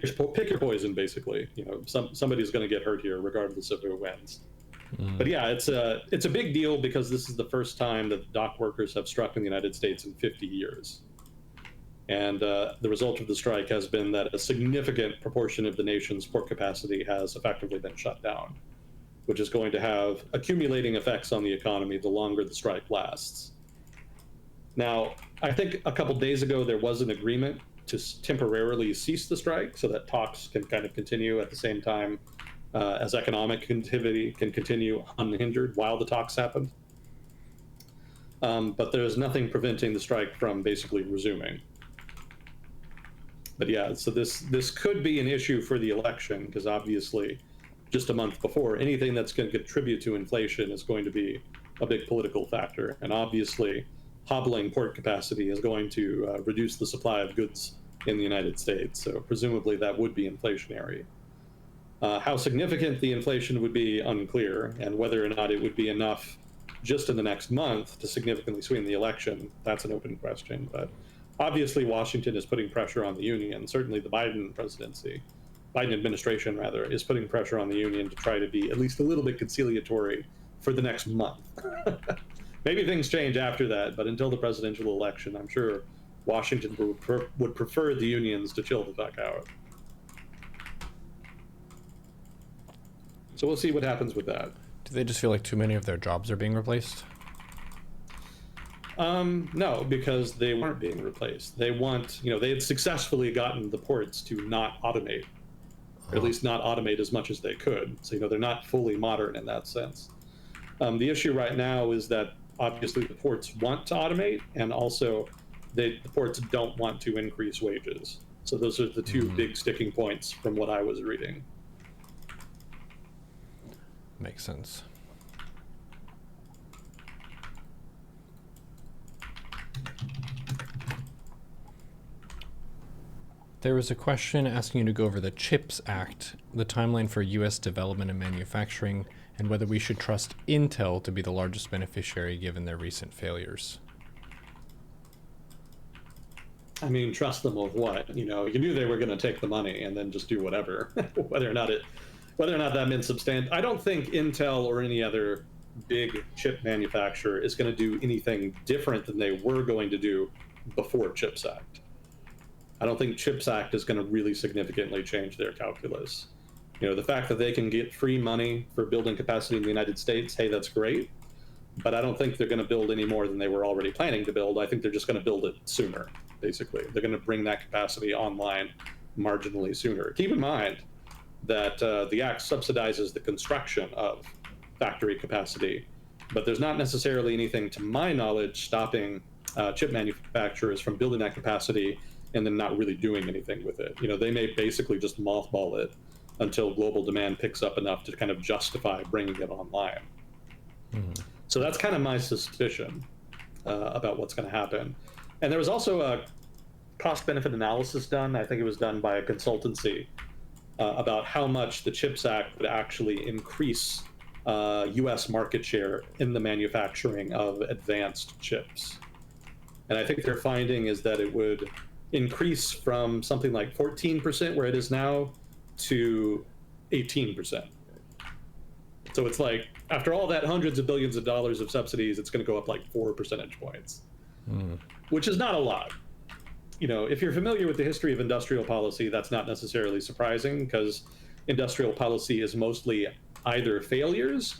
your poison, basically. Somebody's going to get hurt here, regardless of who wins. But yeah, it's a big deal because this is the first time that dock workers have struck in the United States in 50 years. And the result of the strike has been that a significant proportion of the nation's port capacity has effectively been shut down, which is going to have accumulating effects on the economy the longer the strike lasts. Now, I think a couple days ago there was an agreement to temporarily cease the strike so that talks can kind of continue at the same time as economic activity can continue unhindered while the talks happen. But there's nothing preventing the strike from basically resuming. But yeah, so this could be an issue for the election, because obviously just a month before, anything that's going to contribute to inflation is going to be a big political factor. And obviously, hobbling port capacity is going to reduce the supply of goods in the United States. So presumably that would be inflationary. How significant the inflation would be, unclear, and whether or not it would be enough just in the next month to significantly swing the election, that's an open question. But obviously, Washington is putting pressure on the union. Certainly the Biden administration, rather, is putting pressure on the union to try to be at least a little bit conciliatory for the next month. Maybe things change after that, but until the presidential election, I'm sure Washington would prefer the unions to chill the fuck out. So we'll see what happens with that. Do they just feel like too many of their jobs are being replaced? No, because they weren't being replaced. They had successfully gotten the ports to not automate, or at least not automate as much as they could. So, they're not fully modern in that sense. The issue right now is that obviously the ports want to automate, and also the ports don't want to increase wages. So those are the two big sticking points from what I was reading. Makes sense. There was a question asking you to go over the CHIPS Act, the timeline for U.S. development and manufacturing, and whether we should trust Intel to be the largest beneficiary given their recent failures. I mean, trust them with what? You knew they were going to take the money and then just do whatever, whether or not that meant substantial. I don't think Intel or any other big chip manufacturer is going to do anything different than they were going to do before CHIPS Act. I don't think CHIPS Act is going to really significantly change their calculus. The fact that they can get free money for building capacity in the United States, hey, that's great. But I don't think they're going to build any more than they were already planning to build. I think they're just going to build it sooner, basically. They're going to bring that capacity online marginally sooner. Keep in mind that the Act subsidizes the construction of factory capacity, but there's not necessarily anything, to my knowledge, stopping chip manufacturers from building that capacity and then not really doing anything with it. They may basically just mothball it until global demand picks up enough to kind of justify bringing it online. So that's kind of my suspicion about what's going to happen. And there was also a cost-benefit analysis done. I think it was done by a consultancy about how much the CHIPS Act would actually increase U.S. market share in the manufacturing of advanced chips. And I think their finding is that it would increase from something like 14%, where it is now, to 18%. So it's like, after all that hundreds of billions of dollars of subsidies, it's going to go up like 4 percentage points, which is not a lot. If you're familiar with the history of industrial policy, that's not necessarily surprising, because industrial policy is mostly either failures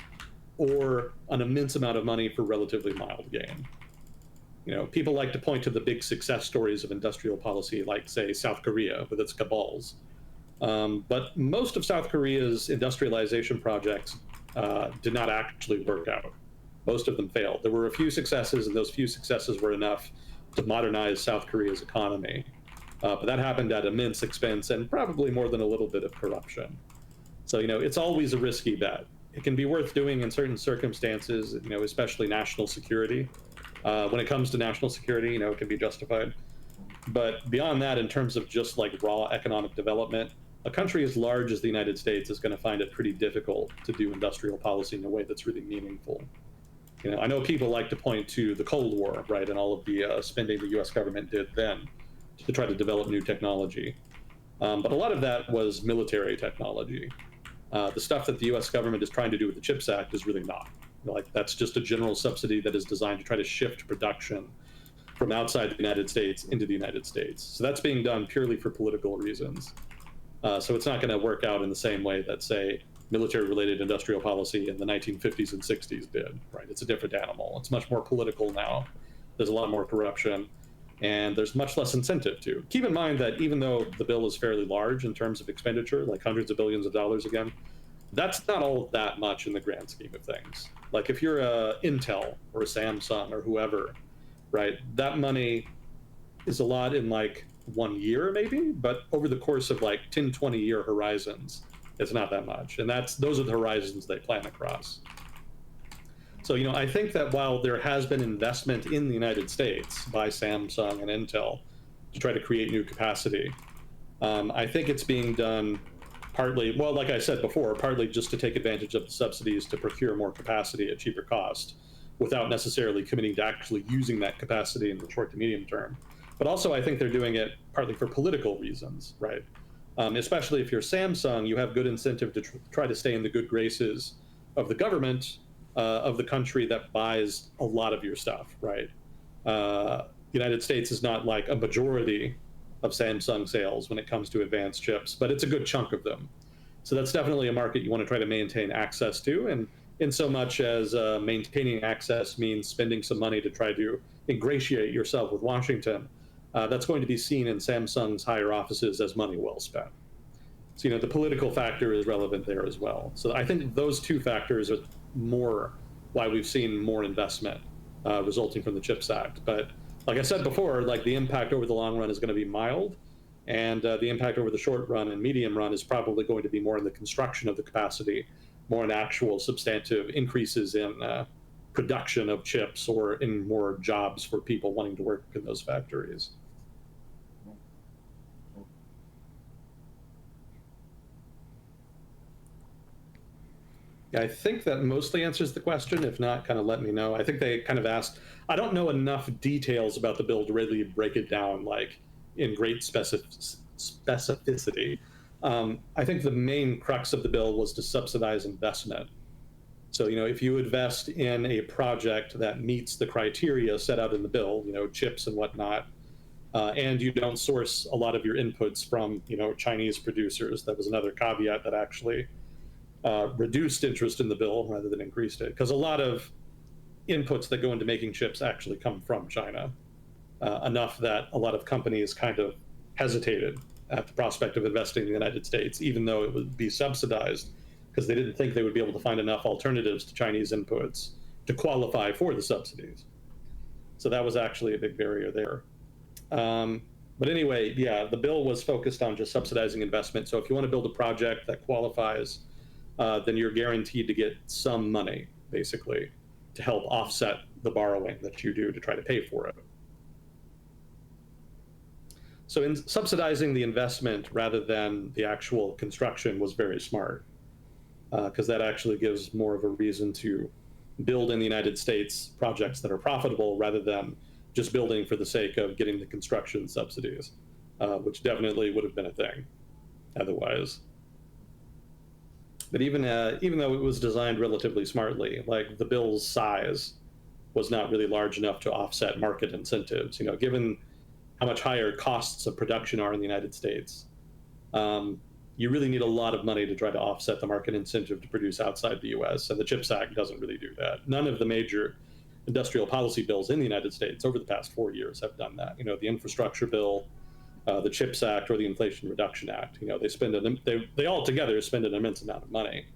or an immense amount of money for relatively mild gain. People like to point to the big success stories of industrial policy, like, say, South Korea with its cabals. But most of South Korea's industrialization projects did not actually work out. Most of them failed. There were a few successes, and those few successes were enough to modernize South Korea's economy. But that happened at immense expense and probably more than a little bit of corruption. So, it's always a risky bet. It can be worth doing in certain circumstances, especially national security. When it comes to national security, it can be justified. But beyond that, in terms of just like raw economic development, a country as large as the United States is going to find it pretty difficult to do industrial policy in a way that's really meaningful. I know people like to point to the Cold War, right, and all of the spending the U.S. government did then to try to develop new technology. But a lot of that was military technology. The stuff that the U.S. government is trying to do with the CHIPS Act is really not. That's just a general subsidy that is designed to try to shift production from outside the United States into the United States. So that's being done purely for political reasons. So it's not going to work out in the same way that, say, military-related industrial policy in the 1950s and 60s did, right? It's a different animal. It's much more political now. There's a lot more corruption, and there's much less incentive to. Keep in mind that even though the bill is fairly large in terms of expenditure, like hundreds of billions of dollars again, that's not all that much in the grand scheme of things. Like, if you're a Intel or a Samsung or whoever, right, that money is a lot in like 1 year maybe, but over the course of like 10, 20-year horizons, it's not that much. And those are the horizons they plan across. So, I think that while there has been investment in the United States by Samsung and Intel to try to create new capacity, I think it's being done partly, well, like I said before, partly just to take advantage of the subsidies to procure more capacity at cheaper cost without necessarily committing to actually using that capacity in the short to medium term. But also, I think they're doing it partly for political reasons, right? Especially if you're Samsung, you have good incentive to try to stay in the good graces of the government of the country that buys a lot of your stuff, right? United States is not like a majority of Samsung sales when it comes to advanced chips, but it's a good chunk of them. So that's definitely a market you want to try to maintain access to. And in so much as maintaining access means spending some money to try to ingratiate yourself with Washington, that's going to be seen in Samsung's higher offices as money well spent. So, the political factor is relevant there as well. So I think those two factors are more why we've seen more investment resulting from the CHIPS Act. But like I said before, like, the impact over the long run is going to be mild, and the impact over the short run and medium run is probably going to be more in the construction of the capacity, more in actual substantive increases in production of chips or in more jobs for people wanting to work in those factories. Yeah, I think that mostly answers the question. If not, kind of let me know. I think they kind of asked, I don't know enough details about the bill to really break it down like in great specificity. I think the main crux of the bill was to subsidize investment. So, if you invest in a project that meets the criteria set out in the bill, chips and whatnot, and you don't source a lot of your inputs from, Chinese producers. That was another caveat that actually reduced interest in the bill rather than increased it, because a lot of inputs that go into making chips actually come from China, enough that a lot of companies kind of hesitated at the prospect of investing in the United States, even though it would be subsidized, because they didn't think they would be able to find enough alternatives to Chinese inputs to qualify for the subsidies. So that was actually a big barrier there. But anyway, yeah, the bill was focused on just subsidizing investment. So if you want to build a project that qualifies, then you're guaranteed to get some money, basically, to help offset the borrowing that you do to try to pay for it. So in subsidizing the investment rather than the actual construction was very smart, because that actually gives more of a reason to build in the United States projects that are profitable rather than just building for the sake of getting the construction subsidies, which definitely would have been a thing otherwise. But even though it was designed relatively smartly, like the bill's size was not really large enough to offset market incentives. Given how much higher costs of production are in the United States, you really need a lot of money to try to offset the market incentive to produce outside the U.S. And the CHIPS Act doesn't really do that. None of the major industrial policy bills in the United States over the past 4 years have done that. The infrastructure bill, the CHIPS Act, or the Inflation Reduction Act. They all together spend an immense amount of money.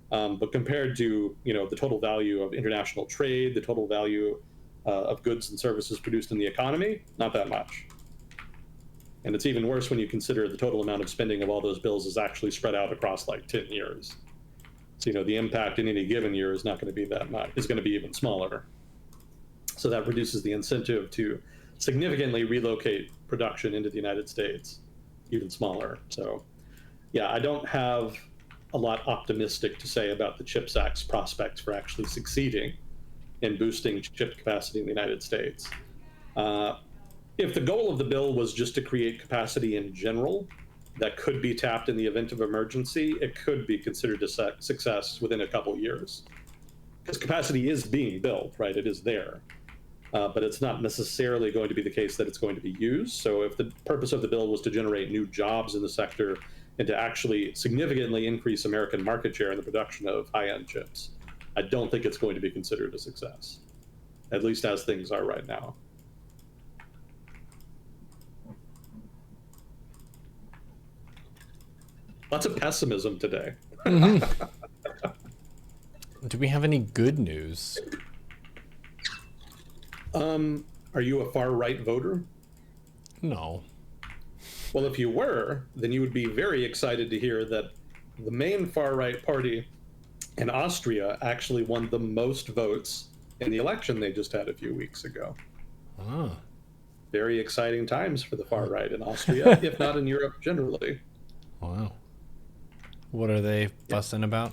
But compared to the total value of international trade, the total value of goods and services produced in the economy, not that much. And it's even worse when you consider the total amount of spending of all those bills is actually spread out across like 10 years. So the impact in any given year is not going to be that much. It's going to be even smaller. So that reduces the incentive to significantly relocate production into the United States, even smaller. So yeah, I don't have a lot optimistic to say about the CHIPS Act's prospects for actually succeeding in boosting chip capacity in the United States. If the goal of the bill was just to create capacity in general that could be tapped in the event of emergency, it could be considered a success within a couple years. Because capacity is being built, right? It is there. But it's not necessarily going to be the case that it's going to be used. So if the purpose of the bill was to generate new jobs in the sector and to actually significantly increase American market share in the production of high-end chips, I don't think it's going to be considered a success, at least as things are right now. Lots of pessimism today. Do we have any good news? Are you a far-right voter? No. Well, if you were, then you would be very excited to hear that the main far-right party in Austria actually won the most votes in the election they just had a few weeks ago. Ah. Very exciting times for the far-right in Austria, if not in Europe generally. Wow. What are they fussing about?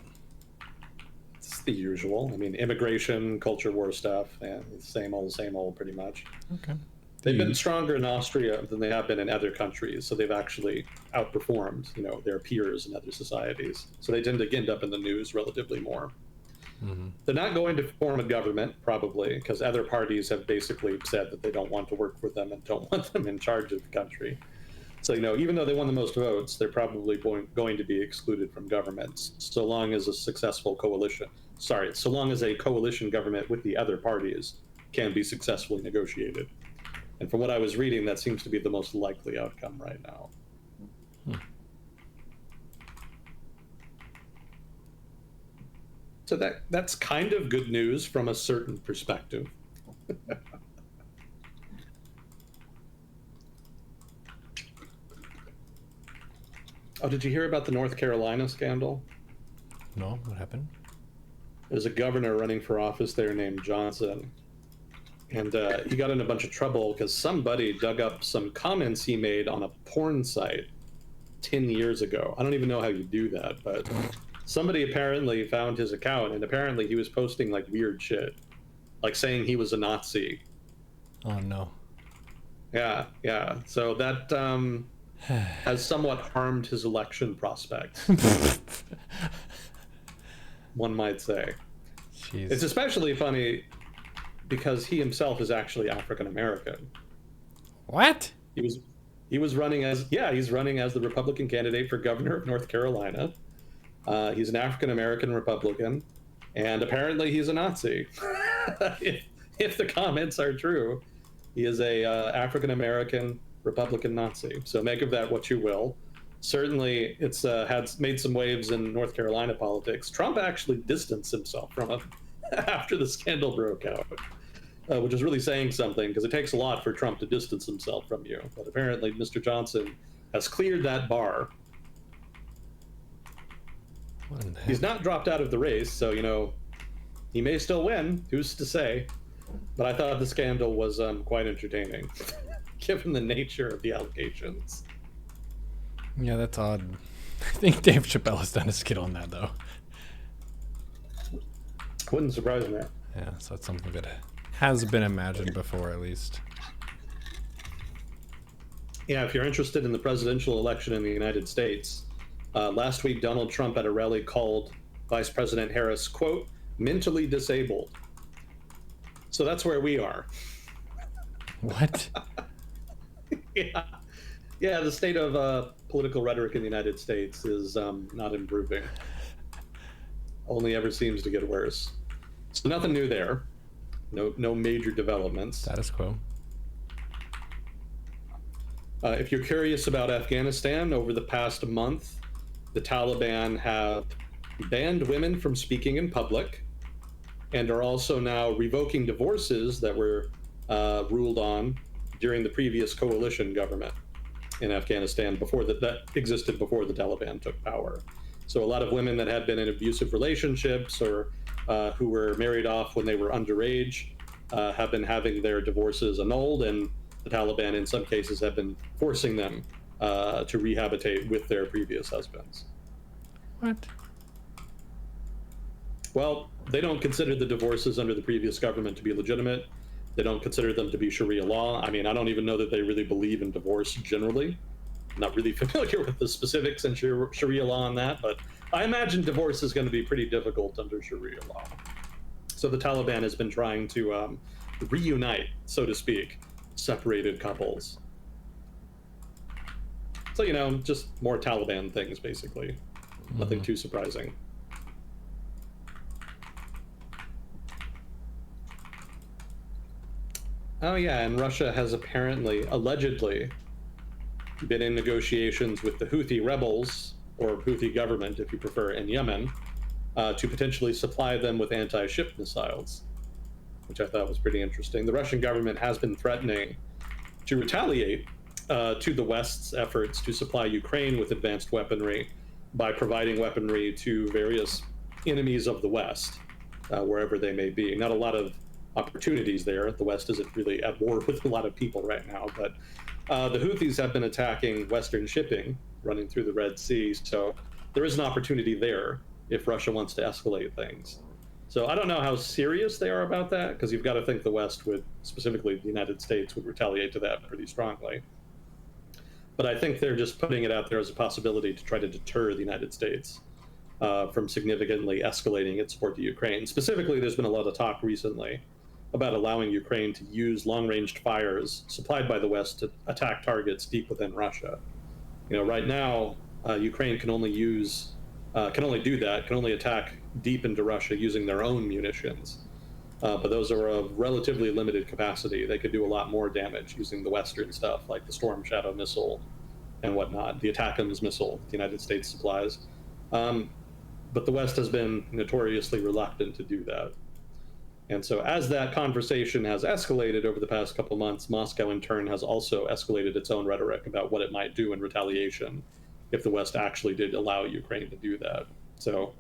It's the usual. I mean, immigration, culture war stuff, and same old, pretty much. Okay. They've been stronger in Austria than they have been in other countries, so they've actually outperformed, their peers in other societies. So they tend to end up in the news relatively more. Mm-hmm. They're not going to form a government, probably, because other parties have basically said that they don't want to work for them and don't want them in charge of the country. So, even though they won the most votes, they're probably going to be excluded from governments so long as a coalition government with the other parties can be successfully negotiated. And from what I was reading, that seems to be the most likely outcome right now. So that's kind of good news from a certain perspective. Oh, did you hear about the North Carolina scandal? No, what happened? There's a governor running for office there named Johnson. And he got in a bunch of trouble because somebody dug up some comments he made on a porn site 10 years ago. I don't even know how you do that, but somebody apparently found his account, and apparently he was posting like weird shit, like saying he was a Nazi. Oh, no. Yeah. So that has somewhat harmed his election prospects. One might say. Jeez. It's especially funny because he himself is actually African American. What? He was running as, yeah, he's running as the Republican candidate for governor of North Carolina. He's an African American Republican, and apparently he's a Nazi. if, if the comments are true, he is a African American Republican Nazi. So make of that what you will. Certainly, it's had made some waves in North Carolina politics. Trump actually distanced himself from him after the scandal broke out, which is really saying something because it takes a lot for Trump to distance himself from you. But apparently, Mr. Johnson has cleared that bar. He's not dropped out of the race, so he may still win. Who's to say? But I thought the scandal was quite entertaining, given the nature of the allegations. Yeah, that's odd. I think Dave Chappelle has done a skit on that, though. Wouldn't surprise me. Yeah, so that's something that has been imagined before, at least. Yeah, if you're interested in the presidential election in the United States, last week Donald Trump at a rally called Vice President Harris, quote, mentally disabled. So that's where we are. What? Yeah, the state of political rhetoric in the United States is not improving. Only ever seems to get worse. So nothing new there. No major developments. Status quo. If you're curious about Afghanistan, over the past month, the Taliban have banned women from speaking in public and are also now revoking divorces that were ruled on during the previous coalition government in Afghanistan that existed before the Taliban took power. So a lot of women that had been in abusive relationships or who were married off when they were underage have been having their divorces annulled, and the Taliban in some cases have been forcing them to rehabilitate with their previous husbands. What? Well, they don't consider the divorces under the previous government to be legitimate. They don't consider them to be Sharia law. I mean, I don't even know that they really believe in divorce generally. I'm not really familiar with the specifics in Sharia law on that, but I imagine divorce is going to be pretty difficult under Sharia law. So the Taliban has been trying to reunite, so to speak, separated couples. So, just more Taliban things, basically. Nothing too surprising. Oh, yeah, and Russia has allegedly, been in negotiations with the Houthi rebels, or Houthi government, if you prefer, in Yemen, to potentially supply them with anti-ship missiles, which I thought was pretty interesting. The Russian government has been threatening to retaliate to the West's efforts to supply Ukraine with advanced weaponry by providing weaponry to various enemies of the West, wherever they may be. Not a lot of opportunities there. The West isn't really at war with a lot of people right now, but the Houthis have been attacking Western shipping running through the Red Sea, so there is an opportunity there if Russia wants to escalate things. So I don't know how serious they are about that, because you've got to think the West would, specifically the United States, would retaliate to that pretty strongly. But I think they're just putting it out there as a possibility to try to deter the United States from significantly escalating its support to Ukraine. Specifically, there's been a lot of talk recently about allowing Ukraine to use long-range fires supplied by the West to attack targets deep within Russia. Right now, Ukraine can only attack deep into Russia using their own munitions. But those are of relatively limited capacity. They could do a lot more damage using the Western stuff, like the Storm Shadow missile and whatnot, the ATACMS missile the United States supplies. But the West has been notoriously reluctant to do that. And so as that conversation has escalated over the past couple months, Moscow in turn has also escalated its own rhetoric about what it might do in retaliation if the West actually did allow Ukraine to do that. So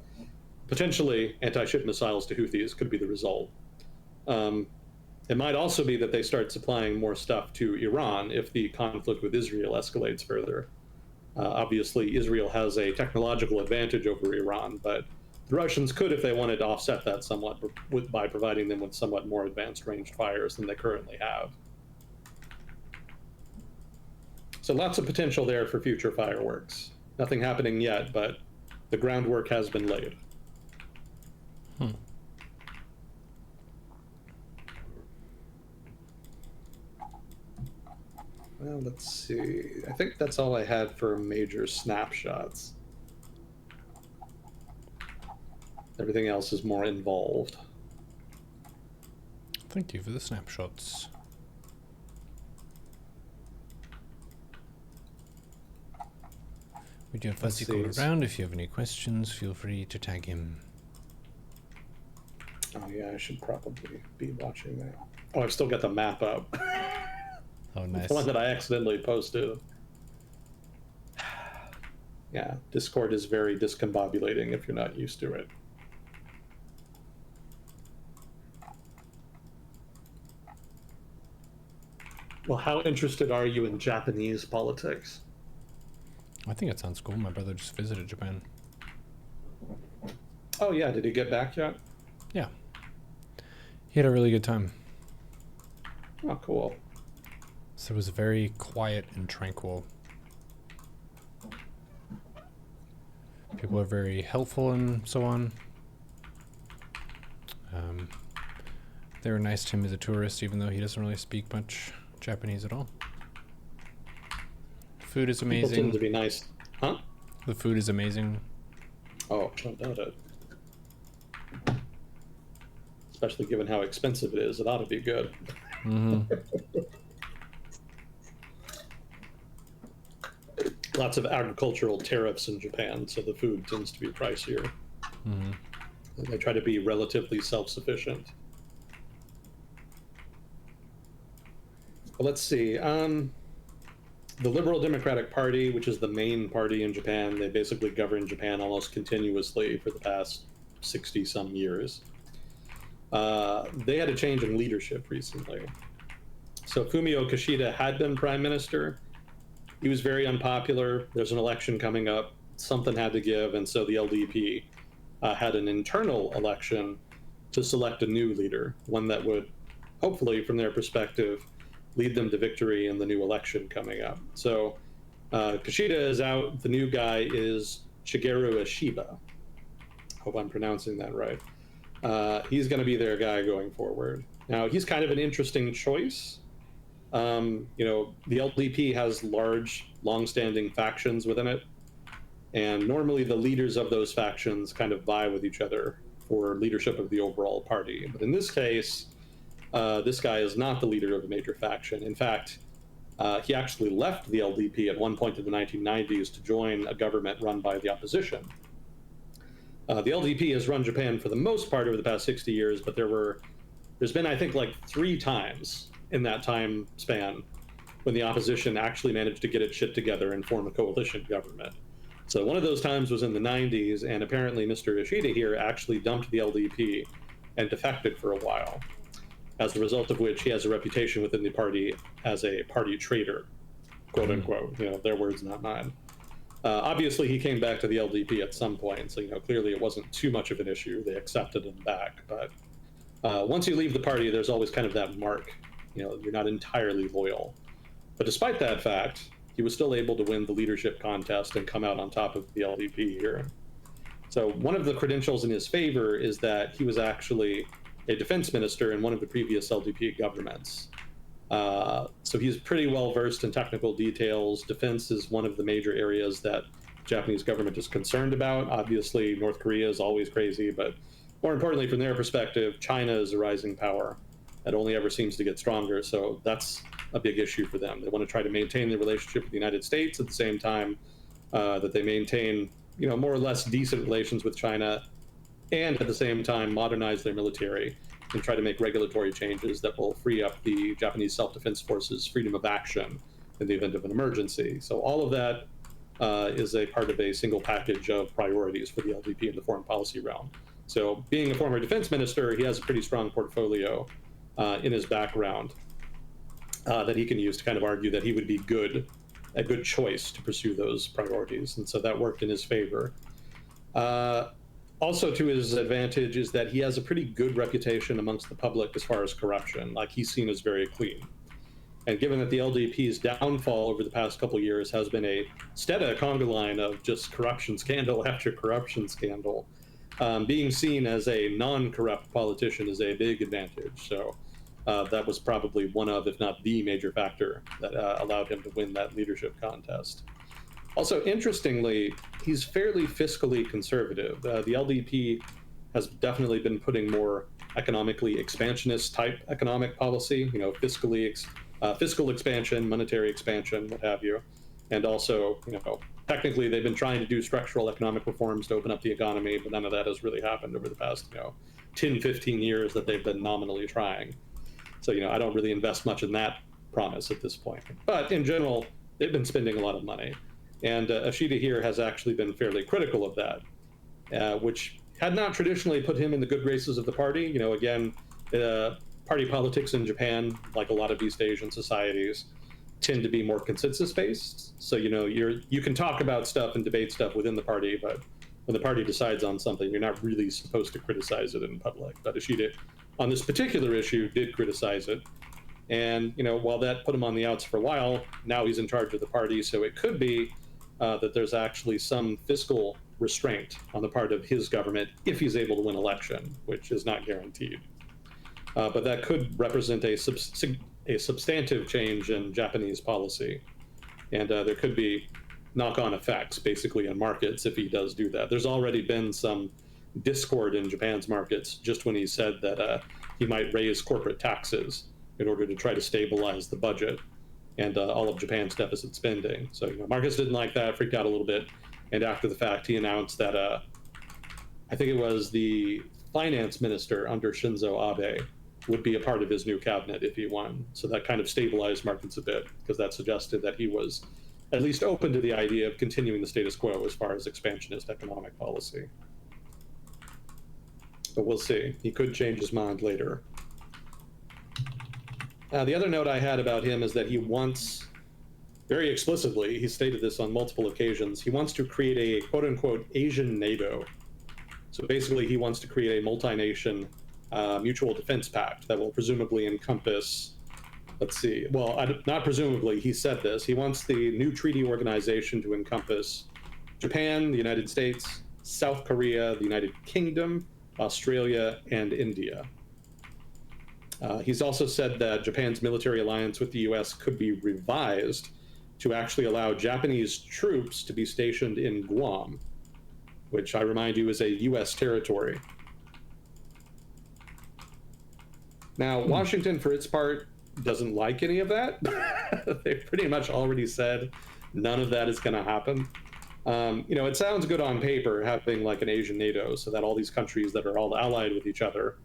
potentially anti-ship missiles to Houthis could be the result. It might also be that they start supplying more stuff to Iran if the conflict with Israel escalates further. Obviously, Israel has a technological advantage over Iran, but the Russians could, if they wanted, to offset that somewhat by providing them with somewhat more advanced ranged fires than they currently have. So lots of potential there for future fireworks. Nothing happening yet, but the groundwork has been laid. Well, let's see. I think that's all I had for major snapshots. Everything else is more involved. Thank you for the snapshots. We do have Fuzzy call around. If you have any questions, feel free to tag him. Oh yeah, I should probably be watching that. Oh, I've still got the map up. Oh, nice. The one that I accidentally posted. Yeah, Discord is very discombobulating if you're not used to it. Well, how interested are you in Japanese politics? I think it sounds cool. My brother just visited Japan. Oh yeah, did he get back yet? Yeah. He had a really good time. Oh, cool. So it was very quiet and tranquil. People are very helpful and so on. They were nice to him as a tourist, even though he doesn't really speak much Japanese at all. Food is amazing. People tend to be nice. Huh? The food is amazing. Oh, don't doubt it. Especially given how expensive it is, it ought to be good. Mm-hmm. Lots of agricultural tariffs in Japan, so the food tends to be pricier. Mm-hmm. They try to be relatively self-sufficient. Well, let's see. The Liberal Democratic Party, which is the main party in Japan, they basically govern Japan almost continuously for the past 60-some years. They had a change in leadership recently. So Fumio Kishida had been prime minister. He was very unpopular. There's an election coming up. Something had to give, and so the LDP had an internal election to select a new leader, one that would, hopefully, from their perspective, lead them to victory in the new election coming up. So Kishida is out. The new guy is Shigeru Ishiba. Hope I'm pronouncing that right. He's going to be their guy going forward. Now, he's kind of an interesting choice. You know, the LDP has large, long-standing factions within it, and normally the leaders of those factions kind of vie with each other for leadership of the overall party. But in this case, this guy is not the leader of a major faction. In fact, he actually left the LDP at one point in the 1990s to join a government run by the opposition. The LDP has run Japan for the most part over the past 60 years, but there's been, I think, like 3 times in that time span when the opposition actually managed to get its shit together and form a coalition government. So one of those times was in the 90s, and apparently Mr. Ishida here actually dumped the LDP and defected for a while, as a result of which he has a reputation within the party as a party traitor, quote unquote. You know, their words, not mine. Obviously, he came back to the LDP at some point, so, you know, clearly it wasn't too much of an issue. They accepted him back. But once you leave the party, there's always kind of that mark. You know, you're not entirely loyal. But despite that fact, he was still able to win the leadership contest and come out on top of the LDP here. So one of the credentials in his favor is that he was actually a defense minister in one of the previous LDP governments. So he's pretty well versed in technical details. Defense is one of the major areas that the Japanese government is concerned about. Obviously, North Korea is always crazy, but more importantly, from their perspective, China is a rising power that only ever seems to get stronger. So that's a big issue for them. They want to try to maintain the relationship with the United States at the same time that they maintain, you know, more or less decent relations with China, and at the same time modernize their military and try to make regulatory changes that will free up the Japanese Self-Defense Forces' freedom of action in the event of an emergency. So all of that is a part of a single package of priorities for the LDP in the foreign policy realm. So being a former defense minister, he has a pretty strong portfolio in his background that he can use to kind of argue that he would be a good choice to pursue those priorities. And so that worked in his favor. Also to his advantage is that he has a pretty good reputation amongst the public as far as corruption. Like, he's seen as very clean. And given that the LDP's downfall over the past couple of years has been a steady conga line of just corruption scandal after corruption scandal, being seen as a non-corrupt politician is a big advantage. So that was probably one of, if not the major factor that allowed him to win that leadership contest. Also, interestingly, he's fairly fiscally conservative. The LDP has definitely been putting more economically expansionist type economic policy, fiscal expansion, monetary expansion, what have you. And also, technically they've been trying to do structural economic reforms to open up the economy, but none of that has really happened over the past, 10, 15 years that they've been nominally trying. So, I don't really invest much in that promise at this point. But in general, they've been spending a lot of money. And Ashita here has actually been fairly critical of that, which had not traditionally put him in the good graces of the party. Again, party politics in Japan, like a lot of East Asian societies, tend to be more consensus-based. So, you can talk about stuff and debate stuff within the party, but when the party decides on something, you're not really supposed to criticize it in public. But Ashita, on this particular issue, did criticize it. And, while that put him on the outs for a while, now he's in charge of the party, so it could be that there's actually some fiscal restraint on the part of his government if he's able to win election, which is not guaranteed. But that could represent a substantive change in Japanese policy. And there could be knock-on effects, basically, on markets if he does do that. There's already been some discord in Japan's markets just when he said that he might raise corporate taxes in order to try to stabilize the budget and all of Japan's deficit spending. So markets didn't like that, freaked out a little bit. And after the fact, he announced that I think it was the finance minister under Shinzo Abe would be a part of his new cabinet if he won. So that kind of stabilized markets a bit, because that suggested that he was at least open to the idea of continuing the status quo as far as expansionist economic policy. But we'll see. He could change his mind later. The other note I had about him is that he wants, very explicitly, he stated this on multiple occasions, he wants to create a quote-unquote Asian NATO. So basically he wants to create a multi-nation mutual defense pact that will presumably encompass, not presumably, he said this, he wants the new treaty organization to encompass Japan, the United States, South Korea, the United Kingdom, Australia, and India. He's also said that Japan's military alliance with the US could be revised to actually allow Japanese troops to be stationed in Guam, which I remind you is a US territory. Now, Washington, for its part, doesn't like any of that. They've pretty much already said none of that is going to happen. It sounds good on paper, having like an Asian NATO, so that all these countries that are all allied with each other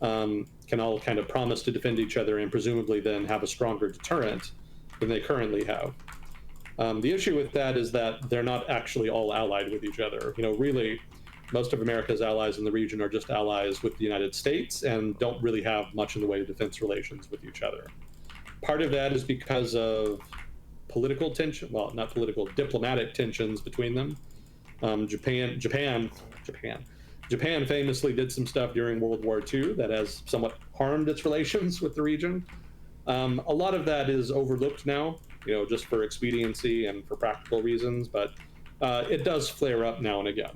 can all kind of promise to defend each other and presumably then have a stronger deterrent than they currently have. The issue with that is that they're not actually all allied with each other. Really, most of America's allies in the region are just allies with the United States and don't really have much in the way of defense relations with each other. Part of that is because of political tension, well, not political, diplomatic tensions between them. Japan famously did some stuff during World War II that has somewhat harmed its relations with the region. A lot of that is overlooked now, just for expediency and for practical reasons, but it does flare up now and again.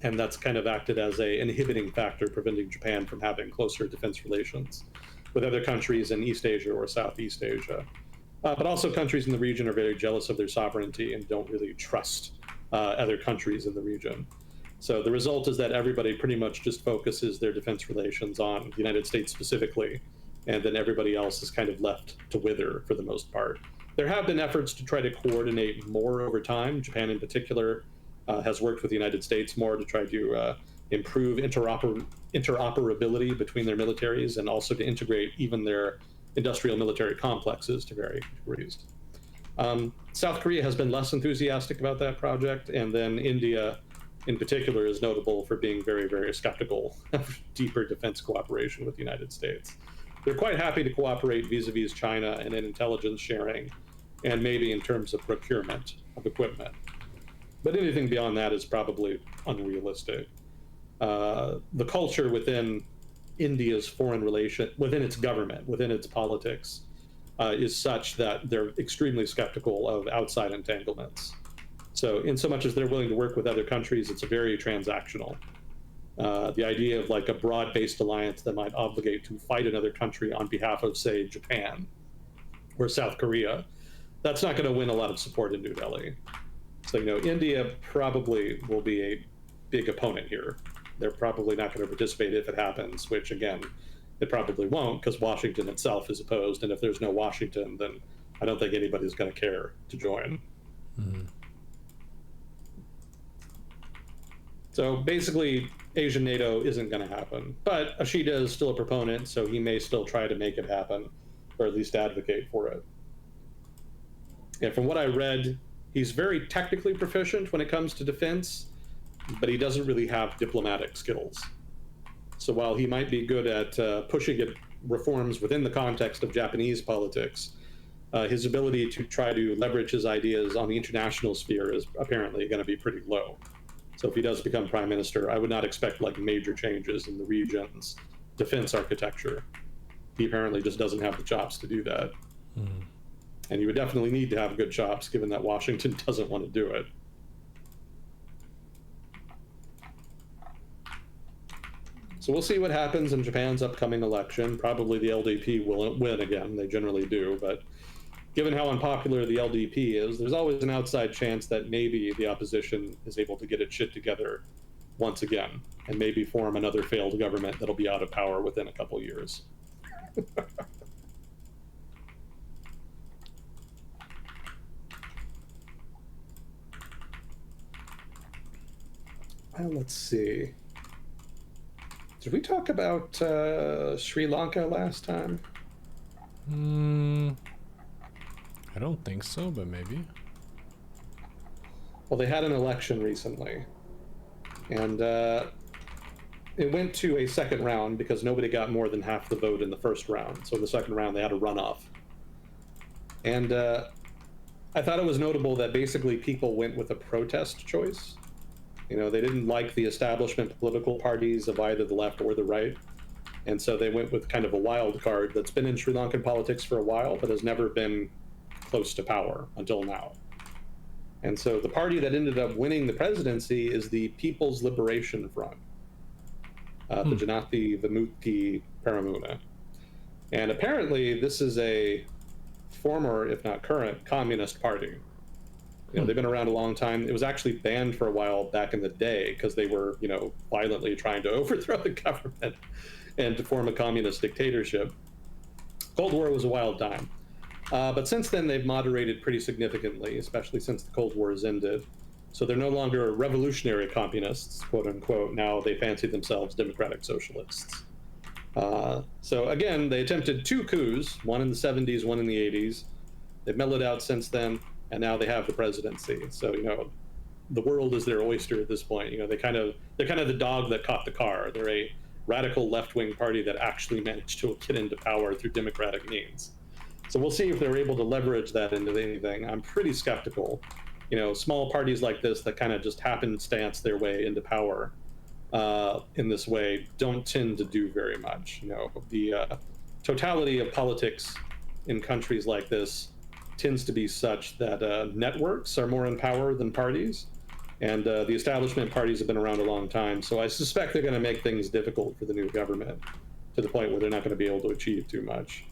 And that's kind of acted as an inhibiting factor, preventing Japan from having closer defense relations with other countries in East Asia or Southeast Asia. But also countries in the region are very jealous of their sovereignty and don't really trust other countries in the region. So the result is that everybody pretty much just focuses their defense relations on the United States specifically, and then everybody else is kind of left to wither for the most part. There have been efforts to try to coordinate more over time. Japan in particular has worked with the United States more to try to improve interoperability between their militaries and also to integrate even their industrial military complexes to varying degrees. South Korea has been less enthusiastic about that project, and then India in particular is notable for being very, very skeptical of deeper defense cooperation with the United States. They're quite happy to cooperate vis-a-vis China and in intelligence sharing, and maybe in terms of procurement of equipment. But anything beyond that is probably unrealistic. The culture within India's foreign relation, within its government, within its politics, is such that they're extremely skeptical of outside entanglements. So in so much as they're willing to work with other countries, it's very transactional. The idea of like a broad-based alliance that might obligate to fight another country on behalf of, say, Japan or South Korea, that's not going to win a lot of support in New Delhi. So, India probably will be a big opponent here. They're probably not going to participate if it happens, which, again, it probably won't because Washington itself is opposed. And if there's no Washington, then I don't think anybody's going to care to join. Mm-hmm. So basically, Asian NATO isn't going to happen. But Ashida is still a proponent, so he may still try to make it happen, or at least advocate for it. And from what I read, he's very technically proficient when it comes to defense, but he doesn't really have diplomatic skills. So while he might be good at pushing reforms within the context of Japanese politics, his ability to try to leverage his ideas on the international sphere is apparently going to be pretty low. So if he does become prime minister, I would not expect like major changes in the region's defense architecture. He apparently just doesn't have the chops to do that. Mm. And you would definitely need to have good chops, given that Washington doesn't want to do it. So we'll see what happens in Japan's upcoming election. Probably the LDP will win again. They generally do. But given how unpopular the LDP is, there's always an outside chance that maybe the opposition is able to get its shit together once again and maybe form another failed government that'll be out of power within a couple years. Well, let's see. Did we talk about Sri Lanka last time? I don't think so, but maybe. Well, they had an election recently, and it went to a second round because nobody got more than half the vote in the first round. So in the second round, they had a runoff. And I thought it was notable that basically people went with a protest choice. They didn't like the establishment political parties of either the left or the right. And so they went with kind of a wild card that's been in Sri Lankan politics for a while, but has never been close to power until now. And so the party that ended up winning the presidency is the People's Liberation Front, the Janati Vimukti Peramuna. And apparently this is a former, if not current, communist party. They've been around a long time. It was actually banned for a while back in the day because they were, violently trying to overthrow the government and to form a communist dictatorship. Cold War was a wild time. But since then, they've moderated pretty significantly, especially since the Cold War has ended. So they're no longer revolutionary communists, quote unquote. Now they fancy themselves democratic socialists. So again, they attempted 2 coups, one in the 70s, one in the 80s. They've mellowed out since then. And now they have the presidency. So, the world is their oyster at this point. They're kind of the dog that caught the car. They're a radical left-wing party that actually managed to get into power through democratic means. So we'll see if they're able to leverage that into anything. I'm pretty skeptical. Small parties like this that kind of just happenstance their way into power in this way don't tend to do very much. The totality of politics in countries like this tends to be such that networks are more in power than parties. And the establishment parties have been around a long time. So I suspect they're going to make things difficult for the new government to the point where they're not going to be able to achieve too much.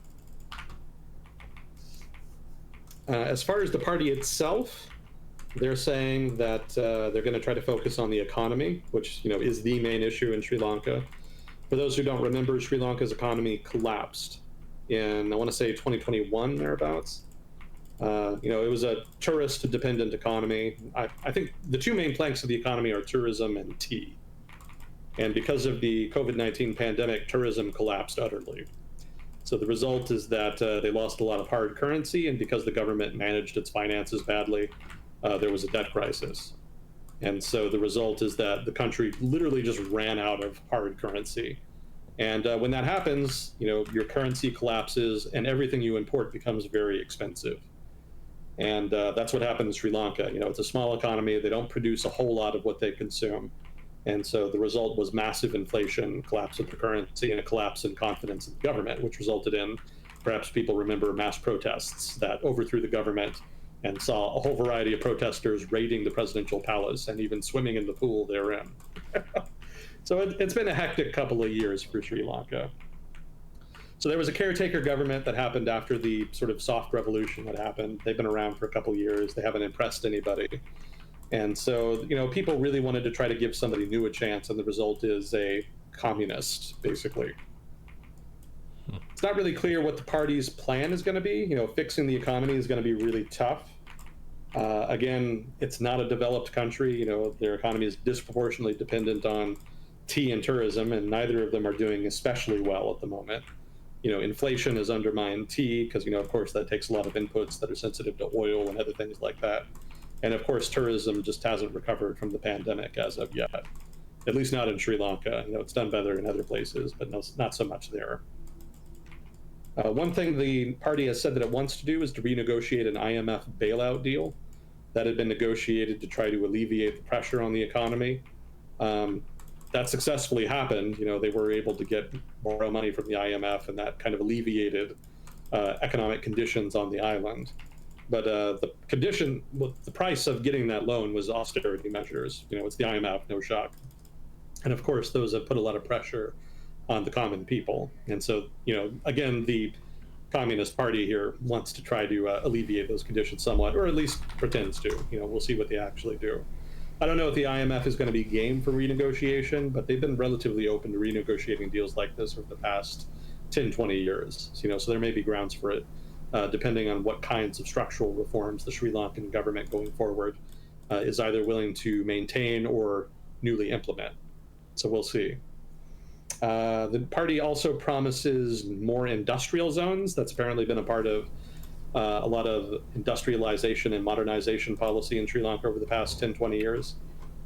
As far as the party itself, they're saying that they're going to try to focus on the economy, which is the main issue in Sri Lanka. For those who don't remember, Sri Lanka's economy collapsed in, I want to say, 2021, thereabouts. It was a tourist-dependent economy. I think the 2 main planks of the economy are tourism and tea. And because of the COVID-19 pandemic, tourism collapsed utterly. So the result is that they lost a lot of hard currency, and because the government managed its finances badly, there was a debt crisis. And so the result is that the country literally just ran out of hard currency. And when that happens, your currency collapses, and everything you import becomes very expensive. And that's what happened in Sri Lanka. It's a small economy. They don't produce a whole lot of what they consume. And so the result was massive inflation, collapse of the currency, and a collapse in confidence in the government, which resulted in, perhaps people remember, mass protests that overthrew the government and saw a whole variety of protesters raiding the presidential palace and even swimming in the pool therein. So it's been a hectic couple of years for Sri Lanka. So there was a caretaker government that happened after the sort of soft revolution that happened. They've been around for a couple of years. They haven't impressed anybody. And so, people really wanted to try to give somebody new a chance, and the result is a communist, basically. It's not really clear what the party's plan is going to be. Fixing the economy is going to be really tough. Again, it's not a developed country. Their economy is disproportionately dependent on tea and tourism, and neither of them are doing especially well at the moment. Inflation has undermined tea because, of course, that takes a lot of inputs that are sensitive to oil and other things like that. And of course, tourism just hasn't recovered from the pandemic as of yet, at least not in Sri Lanka. It's done better in other places, but not so much there. One thing the party has said that it wants to do is to renegotiate an IMF bailout deal that had been negotiated to try to alleviate the pressure on the economy. That successfully happened. They were able to borrow money from the IMF, and that kind of alleviated economic conditions on the island. But the price of getting that loan was austerity measures. It's the IMF, no shock. And of course, those have put a lot of pressure on the common people. And so, again, the Communist Party here wants to try to alleviate those conditions somewhat, or at least pretends to. We'll see what they actually do. I don't know if the IMF is going to be game for renegotiation, but they've been relatively open to renegotiating deals like this over the past 10, 20 years. So there may be grounds for it. Depending on what kinds of structural reforms the Sri Lankan government going forward is either willing to maintain or newly implement. So we'll see. The party also promises more industrial zones. That's apparently been a part of a lot of industrialization and modernization policy in Sri Lanka over the past 10, 20 years.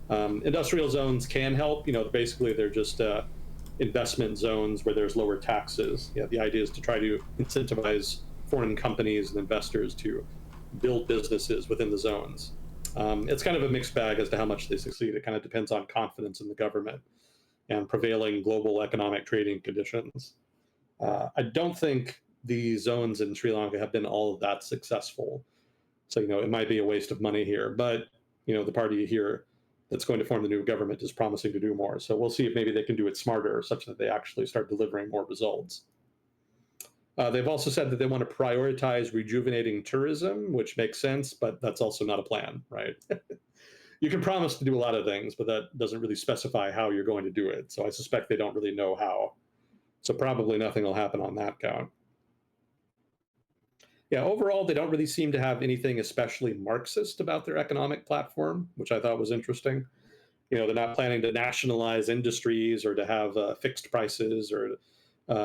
Industrial zones can help. Basically, they're just investment zones where there's lower taxes. The idea is to try to incentivize foreign companies and investors to build businesses within the zones. It's kind of a mixed bag as to how much they succeed. It kind of depends on confidence in the government and prevailing global economic trading conditions. I don't think the zones in Sri Lanka have been all that successful. So, it might be a waste of money here, but, the party here that's going to form the new government is promising to do more. So we'll see if maybe they can do it smarter such that they actually start delivering more results. They've also said that they want to prioritize rejuvenating tourism, which makes sense, but that's also not a plan, right? You can promise to do a lot of things, but that doesn't really specify how you're going to do it. So I suspect they don't really know how. So probably nothing will happen on that count. Yeah, overall, they don't really seem to have anything especially Marxist about their economic platform, which I thought was interesting. They're not planning to nationalize industries or to have fixed prices or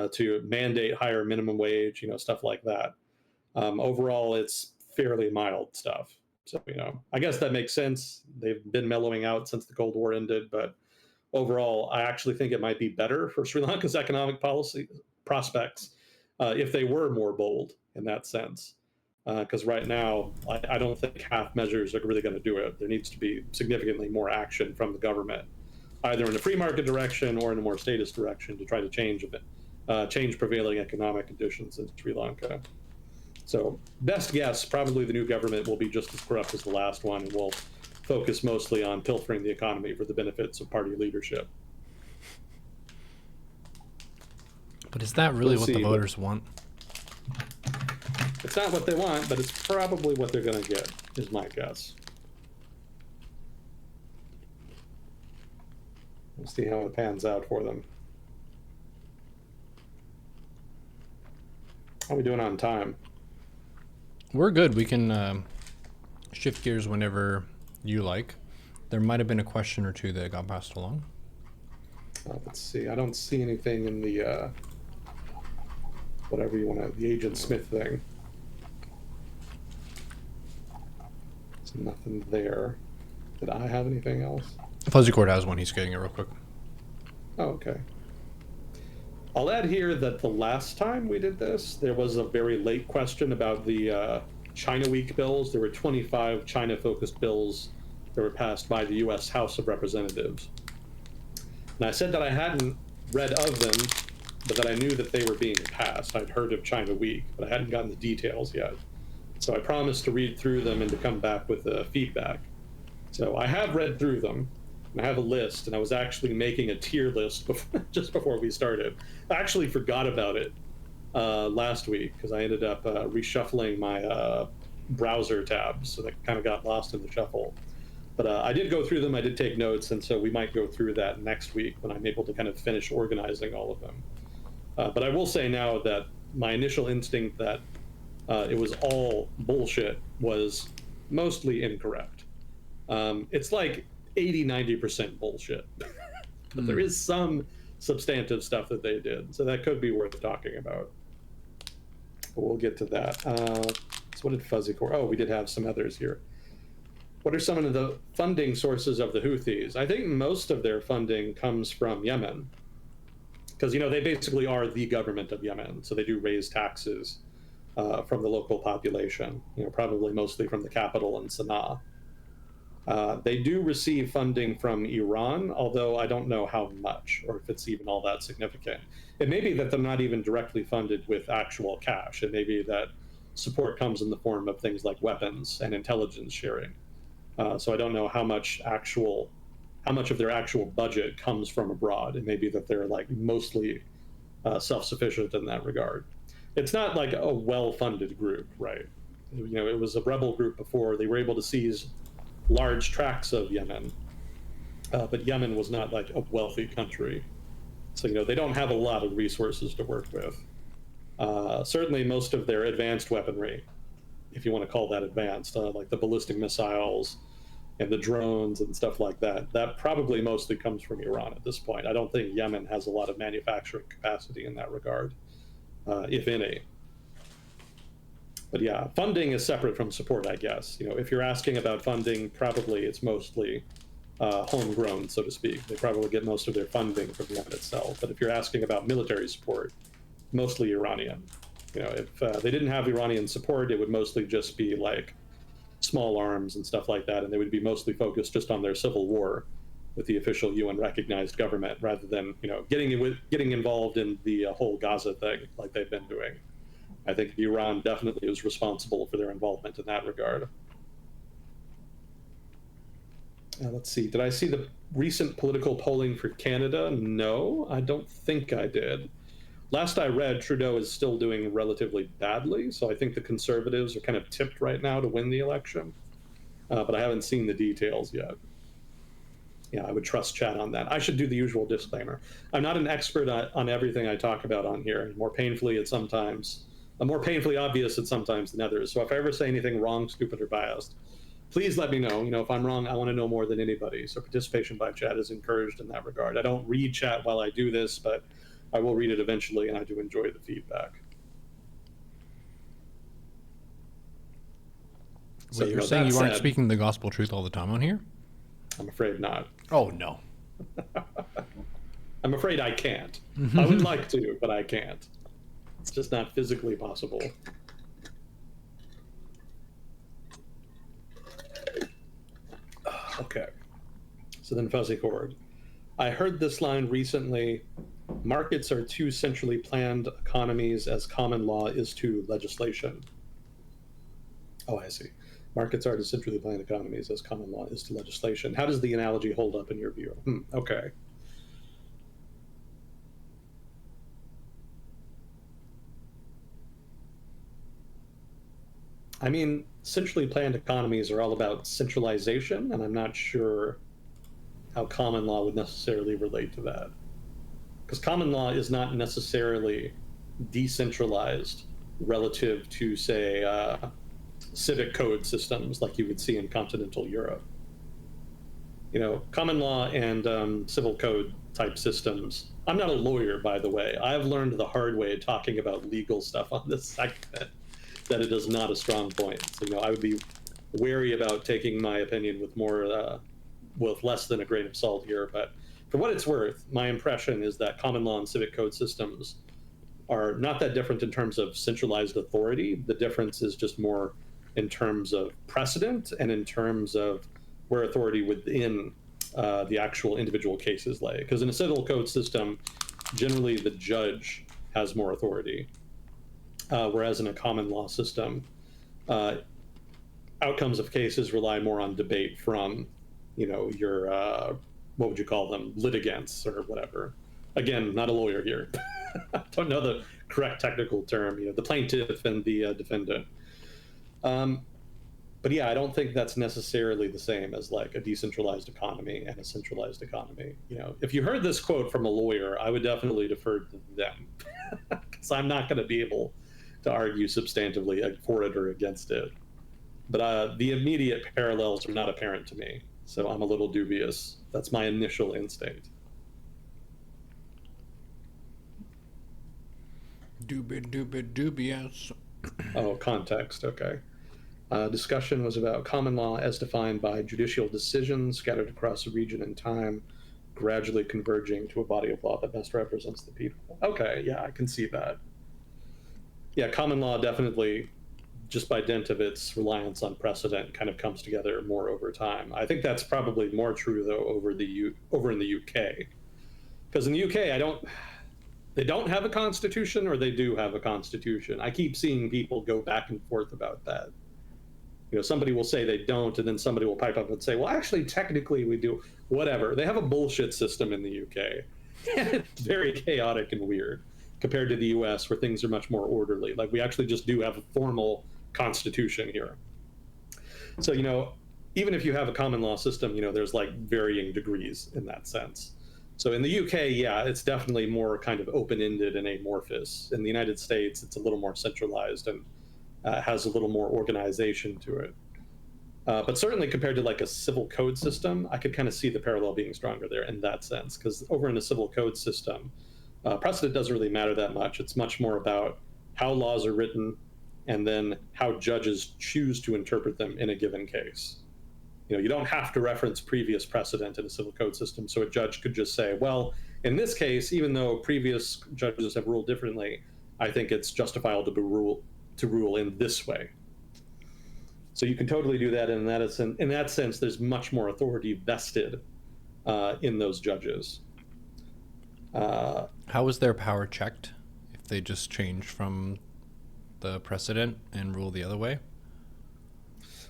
to mandate higher minimum wage, stuff like that. Overall, it's fairly mild stuff. So, I guess that makes sense. They've been mellowing out since the Cold War ended, but overall, I actually think it might be better for Sri Lanka's economic policy prospects if they were more bold in that sense. Because right now, I don't think half measures are really going to do it. There needs to be significantly more action from the government, either in a free market direction or in a more statist direction to try to change prevailing economic conditions in Sri Lanka. So best guess, probably the new government will be just as corrupt as the last one and will focus mostly on pilfering the economy for the benefits of party leadership. But is that really what the voters want? It's not what they want, but it's probably what they're going to get, is my guess. We'll see how it pans out for them. How are we doing on time? We're good. We can shift gears whenever you like. There might have been a question or two that got passed along. Let's see. I don't see anything in the whatever you want to, the Agent Smith thing. There's nothing there. Did I have anything else? Fuzzy Court has one. He's getting it real quick. Oh, okay. I'll add here that the last time we did this, there was a very late question about the China Week bills. There were 25 China-focused bills that were passed by the U.S. House of Representatives. And I said that I hadn't read of them, but that I knew that they were being passed. I'd heard of China Week, but I hadn't gotten the details yet. So I promised to read through them and to come back with feedback. So I have read through them. And I have a list, and I was actually making a tier list just before we started. I actually forgot about it last week because I ended up reshuffling my browser tabs, so that kind of got lost in the shuffle. But I did go through them, I did take notes, and so we might go through that next week when I'm able to kind of finish organizing all of them. But I will say now that my initial instinct that it was all bullshit was mostly incorrect. It's like 80-90% bullshit. But there is some substantive stuff that they did, so that could be worth talking about. But we'll get to that. So what did Fuzzy Core? Oh, we did have some others here. What are some of the funding sources of the Houthis? I think most of their funding comes from Yemen, because they basically are the government of Yemen, so they do raise taxes from the local population. Probably mostly from the capital in Sana'a. They do receive funding from Iran, although I don't know how much or if it's even all that significant. It may be that they're not even directly funded with actual cash. It may be that support comes in the form of things like weapons and intelligence sharing. So I don't know how much of their actual budget comes from abroad. It may be that they're like mostly self-sufficient in that regard. It's not like a well-funded group, right? It was a rebel group before. They were able to seize large tracts of Yemen, but Yemen was not like a wealthy country, so they don't have a lot of resources to work with. Certainly, most of their advanced weaponry, if you want to call that advanced, like the ballistic missiles and the drones and stuff like that, that probably mostly comes from Iran at this point. I don't think Yemen has a lot of manufacturing capacity in that regard, if any. But yeah, funding is separate from support, I guess. If you're asking about funding, probably it's mostly homegrown, so to speak. They probably get most of their funding from Yemen itself. But if you're asking about military support, mostly Iranian. If they didn't have Iranian support, it would mostly just be like small arms and stuff like that, and they would be mostly focused just on their civil war with the official UN-recognized government, rather than getting involved in the whole Gaza thing like they've been doing. I think Iran definitely was responsible for their involvement in that regard. Let's see. Did I see the recent political polling for Canada? No, I don't think I did. Last I read, Trudeau is still doing relatively badly, so I think the Conservatives are kind of tipped right now to win the election. But I haven't seen the details yet. Yeah, I would trust chat on that. I should do the usual disclaimer. I'm not an expert on everything I talk about on here. More painfully obvious at sometimes than others. So if I ever say anything wrong, stupid, or biased, please let me know. If I'm wrong, I want to know more than anybody. So participation by chat is encouraged in that regard. I don't read chat while I do this, but I will read it eventually, and I do enjoy the feedback. So you're saying you aren't speaking the gospel truth all the time on here? I'm afraid not. Oh, no. I'm afraid I can't. I would like to, but I can't. It's just not physically possible. Okay. So then Fuzzy Cord. I heard this line recently: markets are to centrally planned economies as common law is to legislation. Oh, I see. Markets are to centrally planned economies as common law is to legislation. How does the analogy hold up in your view? Okay. I mean, centrally planned economies are all about centralization, and I'm not sure how common law would necessarily relate to that. Because common law is not necessarily decentralized relative to, say, civic code systems like you would see in continental Europe. Common law and civil code type systems. I'm not a lawyer, by the way. I've learned the hard way talking about legal stuff on this segment that it is not a strong point. So, I would be wary about taking my opinion with less than a grain of salt here. But for what it's worth, my impression is that common law and civic code systems are not that different in terms of centralized authority. The difference is just more in terms of precedent and in terms of where authority within the actual individual cases lay. Because in a civil code system, generally the judge has more authority. Whereas in a common law system, outcomes of cases rely more on debate from, your what would you call them, litigants or whatever. Again, not a lawyer here. Don't know the correct technical term. The plaintiff and the defendant. But yeah, I don't think that's necessarily the same as like a decentralized economy and a centralized economy. If you heard this quote from a lawyer, I would definitely defer to them, because I'm not going to be able to argue substantively for it or against it. But the immediate parallels are not apparent to me, so I'm a little dubious. That's my initial instinct. Dubious. Oh, context. Okay. Discussion was about common law as defined by judicial decisions scattered across a region and time, gradually converging to a body of law that best represents the people. Okay, yeah, I can see that. Yeah, common law definitely, just by dint of its reliance on precedent, kind of comes together more over time. I think that's probably more true though over in the UK, because in the UK they don't have a constitution, or they do have a constitution. I keep seeing people go back and forth about that. Somebody will say they don't, and then somebody will pipe up and say, well, actually, technically we do. Whatever. They have a bullshit system in the UK. It's very chaotic and weird compared to the US, where things are much more orderly. Like, we actually just do have a formal constitution here. So, even if you have a common law system, there's like varying degrees in that sense. So in the UK, yeah, it's definitely more kind of open-ended and amorphous. In the United States, it's a little more centralized and has a little more organization to it. But certainly compared to like a civil code system, I could kind of see the parallel being stronger there in that sense, because over in a civil code system, precedent doesn't really matter that much. It's much more about how laws are written and then how judges choose to interpret them in a given case. You don't have to reference previous precedent in a civil code system, so a judge could just say, well, in this case, even though previous judges have ruled differently, I think it's justifiable to rule in this way. So you can totally do that, and in that sense, there's much more authority vested in those judges. How is their power checked if they just change from the precedent and rule the other way?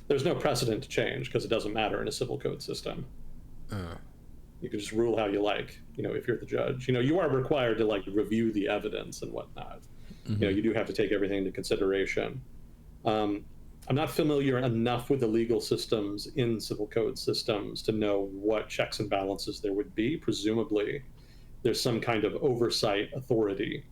There's no precedent to change, because it doesn't matter in a civil code system. You can just rule how you like, if you're the judge. You are required to like review the evidence and whatnot. Mm-hmm. You do have to take everything into consideration. I'm not familiar enough with the legal systems in civil code systems to know what checks and balances there would be. Presumably, there's some kind of oversight authority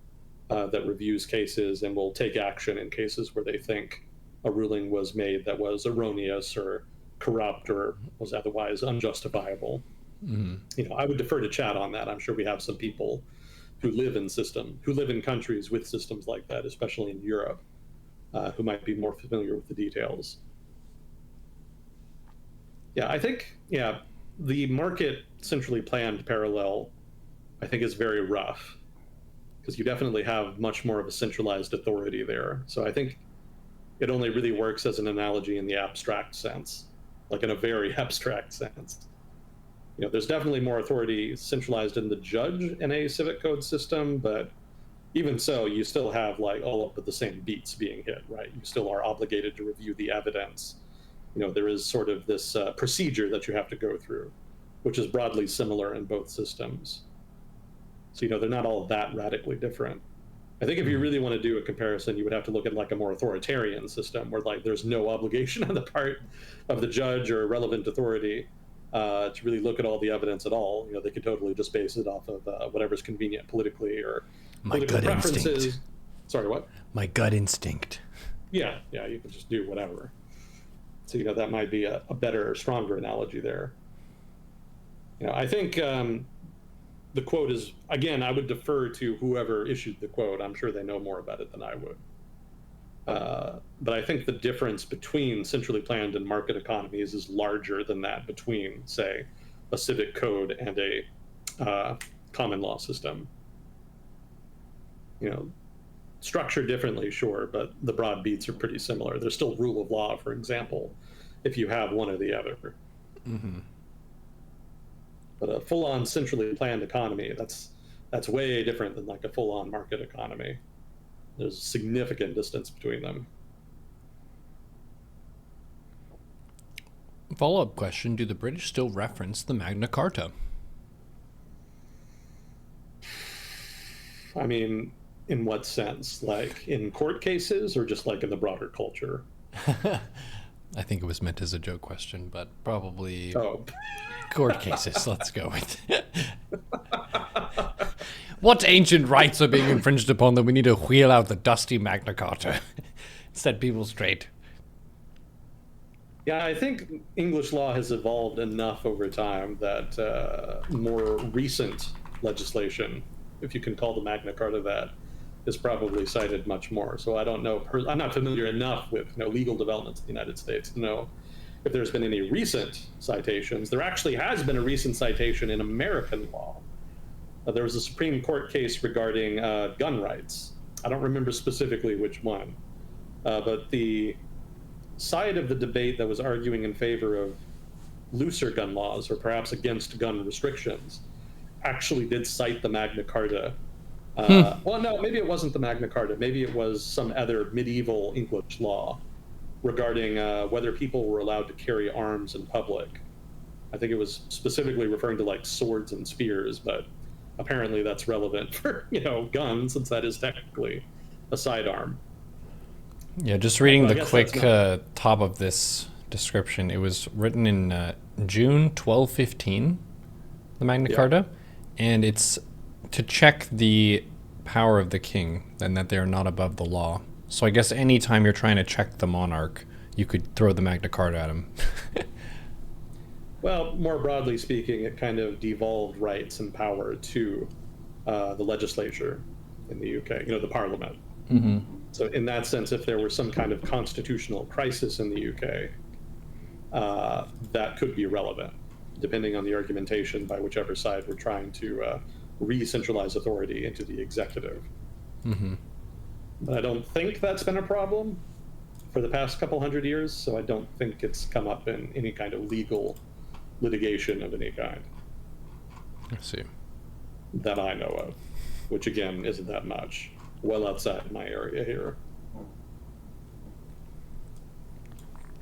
that reviews cases and will take action in cases where they think a ruling was made that was erroneous or corrupt or was otherwise unjustifiable. Mm-hmm. I would defer to Chad on that. I'm sure we have some people who live in countries with systems like that, especially in Europe, who might be more familiar with the details. Yeah, I think, the market centrally planned parallel, I think, is very rough, because you definitely have much more of a centralized authority there. So I think it only really works as an analogy in the abstract sense, like in a very abstract sense. There's definitely more authority centralized in the judge in a civic code system, but even so, you still have like all of the same beats being hit, right? You still are obligated to review the evidence. There is sort of this procedure that you have to go through, which is broadly similar in both systems. So, they're not all that radically different. I think if you really want to do a comparison, you would have to look at like a more authoritarian system where like there's no obligation on the part of the judge or relevant authority to really look at all the evidence at all. They could totally just base it off of whatever's convenient politically or my political gut preferences. Instinct. Sorry, what? My gut instinct. Yeah, you can just do whatever. So that might be a better, stronger analogy there. I think the quote is, again, I would defer to whoever issued the quote. I'm sure they know more about it than I would. But I think the difference between centrally planned and market economies is larger than that between, say, a civic code and a common law system. Structured differently, sure, but the broad beats are pretty similar. There's still rule of law, for example, if you have one or the other. Mm-hmm. But a full-on centrally planned economy, that's way different than like a full-on market economy. There's a significant distance between them. Follow-up question, do the British still reference the Magna Carta? I mean, in what sense? Like in court cases or just like in the broader culture? I think it was meant as a joke question, but probably Oh, court cases. Let's go with it. What ancient rights are being infringed upon that we need to wheel out the dusty Magna Carta? Set people straight. yeah, I think English law has evolved enough over time that more recent legislation, if you can call the Magna Carta that, is probably cited much more. So I don't know. I'm not familiar enough with legal developments in the United States to know if there's been any recent citations. There actually has been a recent citation in American law. There was a Supreme Court case regarding gun rights. I don't remember specifically which one, but the side of the debate that was arguing in favor of looser gun laws or perhaps against gun restrictions actually did cite the Magna Carta. Well, no, maybe it wasn't the Magna Carta. Maybe it was some other medieval English law regarding whether people were allowed to carry arms in public. I think it was specifically referring to like swords and spears, but apparently that's relevant for guns, since that is technically a sidearm. Yeah, just reading I the guess quick that's top of this description. It was written in June 1215, the Magna Yeah. Carta, and it's to check the power of the king and that they are not above the law. So I guess anytime you're trying to check the monarch, you could throw the Magna Carta at him. Well, more broadly speaking, it kind of devolved rights and power to the legislature in the UK, the parliament. Mm-hmm. So in that sense, if there were some kind of constitutional crisis in the UK, that could be relevant, depending on the argumentation by whichever side we're trying to re-centralize authority into the executive. Mm-hmm. But I don't think that's been a problem for the past couple hundred years, so I don't think it's come up in any kind of legal litigation of any kind I see. that I know of, which again isn't that much, well outside my area here.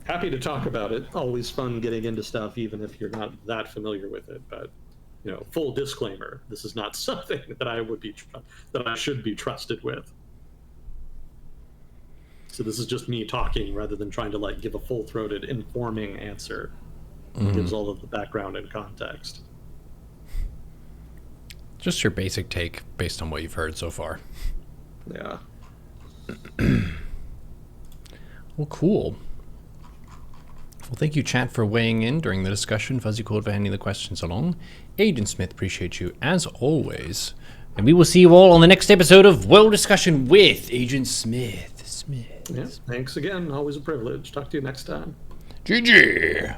Happy to talk about it. Always fun getting into stuff, even if you're not that familiar with it. But full disclaimer: this is not something that I should be trusted with. So this is just me talking rather than trying to like give a full-throated, informing answer. It gives all of the background and context. Just your basic take based on what you've heard so far. Yeah. Well, cool. Well, thank you, chat, for weighing in during the discussion. Fuzzy Code for handing the questions along. Agent Smith, appreciate you as always. And we will see you all on the next episode of World Discussion with Agent Smith. Yeah. Thanks again. Always a privilege. Talk to you next time. GG.